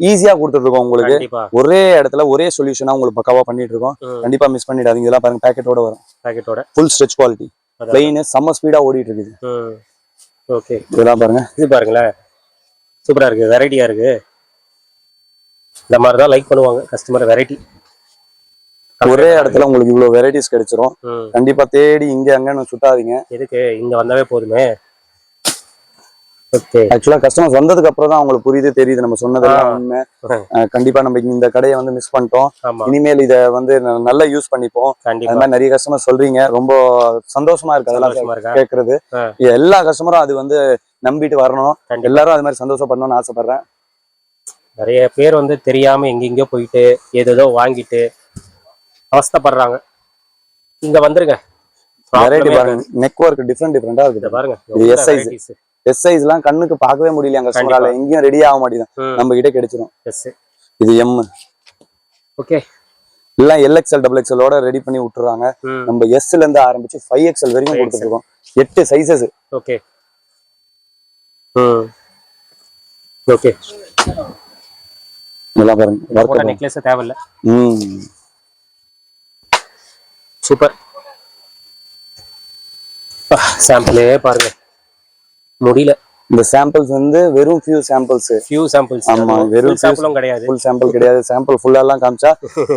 ஈஸியா கொடுத்துட்டு இருக்கோம் உங்களுக்கு. ஒரே இடத்துல ஒரே சொல்யூஷனா உங்களுக்கு பக்காவா பண்ணிட்டு இருக்கோம். கண்டிப்பா மிஸ் பண்ணிடாதீங்க. இதெல்லாம் பாருங்க பேக்கெட்டோட வரும். பேக்கெட்டோட ஃபுல் ஸ்ட்ரெச் குவாலிட்டி. பிளைன் செம்ம ஸ்பீடா ஓடிட்டு இருக்குது. ஓகே. இதெல்லாம் பாருங்க. இது பாருங்களேன். சூப்பரா இருக்கு. வெரைட்டியா இருக்கு. இந்த மாதிரி தான் லைக் பண்ணுவாங்க கஸ்டமர். வெரைட்டி ஒரே இடத்துல உங்களுக்கு இவ்வளவு வெரைட்டிஸ் கிடைச்சிரும். கண்டிப்பா தேடி இங்க அங்கன்னு சுத்தாதீங்க. எதுக்கு இங்க வந்தாவே போதுமே. ஆக்சுவலா கஸ்டமர்ஸ் வந்ததுக்கு அப்புறம் தான் அவங்களுக்கு புரியுது தெரியுது நம்ம சொன்னதெல்லாம் உண்மை. கண்டிப்பா நம்ம இந்த கடையை வந்து மிஸ் பண்ணிட்டோம். இனிமேல் இதை வந்து நல்லா யூஸ் பண்ணிப்போம். அது மாதிரி நிறைய கஸ்டமர் சொல்றீங்க. ரொம்ப சந்தோஷமா இருக்கு அதெல்லாம் கேட்கறது. எல்லா கஸ்டமரும் அது வந்து நம்பிட்டு வரணும். எல்லாரும் அது மாதிரி சந்தோஷப்படணும்னு ஆசைப்படுறேன். நிறைய பேர் வந்து தெரியாம எங்கெங்கயோ போயிட்டு ஏதோ வாங்கிட்டு அவஸ்தப்படுறாங்க. இங்க வந்துருங்க. வெரைட்டி பாருங்க. நெக் ஒர்க் டிஃபரெண்டா இருக்குது பாருங்க. இது எஸ் சைஸ். எஸ் சைஸ் எல்லாம் கண்ணுக்கு பார்க்கவே முடியல. அங்க கஸ்டமரால எங்கேயும் ரெடி ஆக மாட்டேங்குது. நம்ம கிட்ட கிடைச்சிரும். இது எம். ஓகே. எல்லாம் LXL XXL ஓட ரெடி பண்ணி விட்டுறாங்க. நம்ம எஸ்ல இருந்து ஆரம்பிச்சு 5XL வரைக்கும் கொடுத்துருக்கோம். 8 சைஸஸ். ஓகே. ஓகே. இதெல்லாம் பாருங்க. வர்க் நெக்லஸ் தேவையில்ல. சூப்பர். சாம்பிளே பாருங்க. முடியல. இந்த சாம்பிள்ஸ் வந்து வெறும் ஃபியூ சாம்பிள்ஸ். ஆமா, வெறும் சாம்பிளும் கிடையாது. ஃபுல் சாம்பிள் கிடையாது. சாம்பிள் ஃபுல்லா எல்லாம் காமிச்சா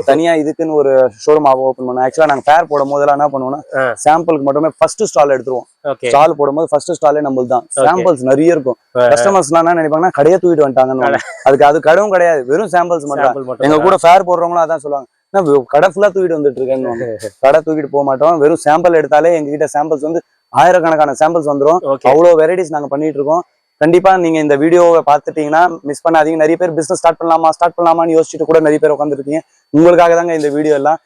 தனியா இதுக்குன்னு ஒரு ஷோரூம் ஓபன் பண்ணுவோம். ஆக்சுவலா நாங்க ஃபேர் போடும் போதெல்லாம் என்ன பண்ணுவோம்னா சாம்பிளுக்கு மட்டுமே ஃபர்ஸ்ட் ஸ்டால் எடுத்துருவோம். ஸ்டால் போடும்போது ஃபர்ஸ்ட் ஸ்டாலே நம்மளுக்கு தான். சாம்பிள்ஸ் நிறைய இருக்கும். கஸ்டமர்ஸ் எல்லாம் என்ன நினைப்பாங்கன்னா கடையை தூக்கிட்டு வந்துட்டாங்கன்னு. அது கடவும் கிடையாது. வெறும் சாம்பிள்ஸ் மட்டும். எங்க கூட ஃபேர் போடுறவங்களும் அதான் சொல்லுவாங்க. கடை ஃபுல்லா தூக்கிட்டு வந்துட்டு இருக்கேன்னு. கடை தூக்கிட்டு போக மாட்டோம். வெறும் சாம்பிள் எடுத்தாலே எங்க கிட்ட சாம்பிள்ஸ் வந்து ஆயிரக்கணக்கான சாம்பிள்ஸ் வந்துடும். அவ்வளவு வெரைட்டிஸ் நாங்க பண்ணிட்டு இருக்கோம். கண்டிப்பா நீங்க இந்த வீடியோவை பார்த்துட்டீங்கன்னா மிஸ் பண்ணாதீங்க. நிறைய பேர் பிசினஸ் ஸ்டார்ட் பண்ணலாமான்னு யோசிச்சுட்டு கூட நிறைய பேர் உட்காந்துருக்கீங்க. உங்களுக்காக தாங்க இந்த வீடியோ எல்லாம்.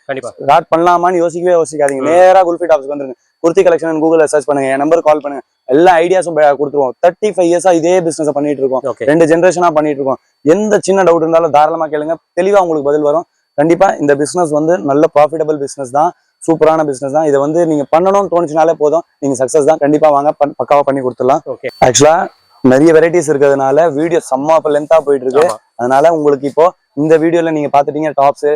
ஸ்டார்ட் பண்ணலாமான்னு யோசிக்காதீங்க. நேரா குல்ஃபி டாப்ஸ் வந்துருங்க. குர்த்தி கலெக்ஷன் கூகுள்ல சர்ச் பண்ணுங்க. என் நம்பர் கால் பண்ணுங்க. எல்லா ஐடியாஸும் கொடுத்துருவோம். 35 இயர்ஸா இதே பிசினஸ் பண்ணிட்டு இருக்கோம். 2 ஜென்ரேஷனா பண்ணிட்டு இருக்கோம். எந்த சின்ன டவுட் இருந்தாலும் தாராளமா கேளுங்க. தெளிவா உங்களுக்கு பதில் வரும். கண்டிப்பா இந்த பிசினஸ் வந்து நல்ல ப்ராஃபிட்டபிள் பிசினஸ் தான். சூப்பரான பிசினஸ் தான். இதை வந்து நீங்க பண்ணணும்னு தோணுச்சுனாலே போதும். நீங்க சக்சஸ் தான். கண்டிப்பா வாங்க, பக்காவா பண்ணி கொடுத்துடலாம். ஆக்சுவலா நிறைய வெரைட்டிஸ் இருக்கிறதுனால வீடியோ செம்ம லென்த்தா போயிட்டு இருக்கு. அதனால உங்களுக்கு இப்போ இந்த வீடியோல நீங்க பாத்துட்டீங்க tops,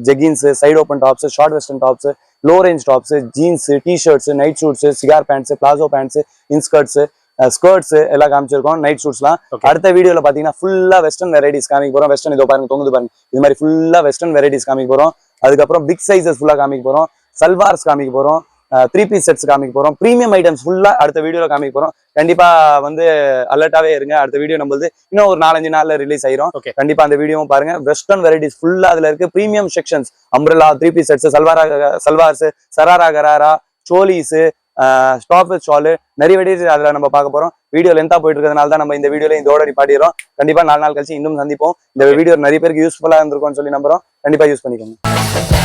jeggings, side open tops, short western tops, low range tops, jeans, t shirts, night suits, cigar pants, palazzo pants, இன்ஸ்கர்ட்ஸ், ஸ்கர்ட்ஸ் எல்லாம் காமிச்சிருக்கோம். நைட் ஷூட்ஸ்லாம் அடுத்த வீடியோல பாத்தீங்கன்னா ஃபுல்லா வெஸ்டர்ன் வெரைட்டிஸ் காமிக்க போறோம். வெஸ்டர்ன் இதோ பாருங்க தொங்குது பாருங்க. இது மாதிரி ஃபுல்லா வெஸ்டர்ன் வெரைட்டிஸ் காமிக்க போறோம். அதுக்கப்புறம் பிக் சைசஸ் ஃபுல்லா காமிக்க போறோம். சல்வார்ஸ் காமிக்க போறோம். 3 பீஸ் செட்ஸ் காமிக்க போறோம். பிரீமியம் ஐட்டம்ஸ் ஃபுல்லா அடுத்த வீடியோல காமிக்க போறோம். கண்டிப்பா வந்து அலர்ட்டாவே இருங்க. அடுத்த வீடியோ நம்மளுது இன்னும் ஒரு 4-5 நாள்ல ரிலீஸ் ஆயிரும். கண்டிப்பா அந்த வீடியோவும் பாருங்க. வெஸ்டர்ன் வெரைட்டிஸ் ஃபுல்லா அதுல இருக்கு. Premium sections, umbrella, 3 piece sets, salwars, sharara gharara, cholis, ஸ்டாப் ஷால், நிறைய வெரைட்டிஸ் அதுல நம்ம பார்க்க போறோம். வீடியோ லென்த்தா போயிட்டு இருக்கிறதுனால தான் நம்ம இந்த வீடியோல இதோட நிப்பாட்டிடுறோம். கண்டிப்பா 4 நாள் கழிச்சு இன்னும் சந்திப்போம். இந்த வீடியோ நிறைய பேருக்கு யூஸ்ஃபுல்லா இருந்திருக்கும்னு சொல்லி நம்புறோம். கண்டிப்பா யூஸ் பண்ணிக்கோங்க.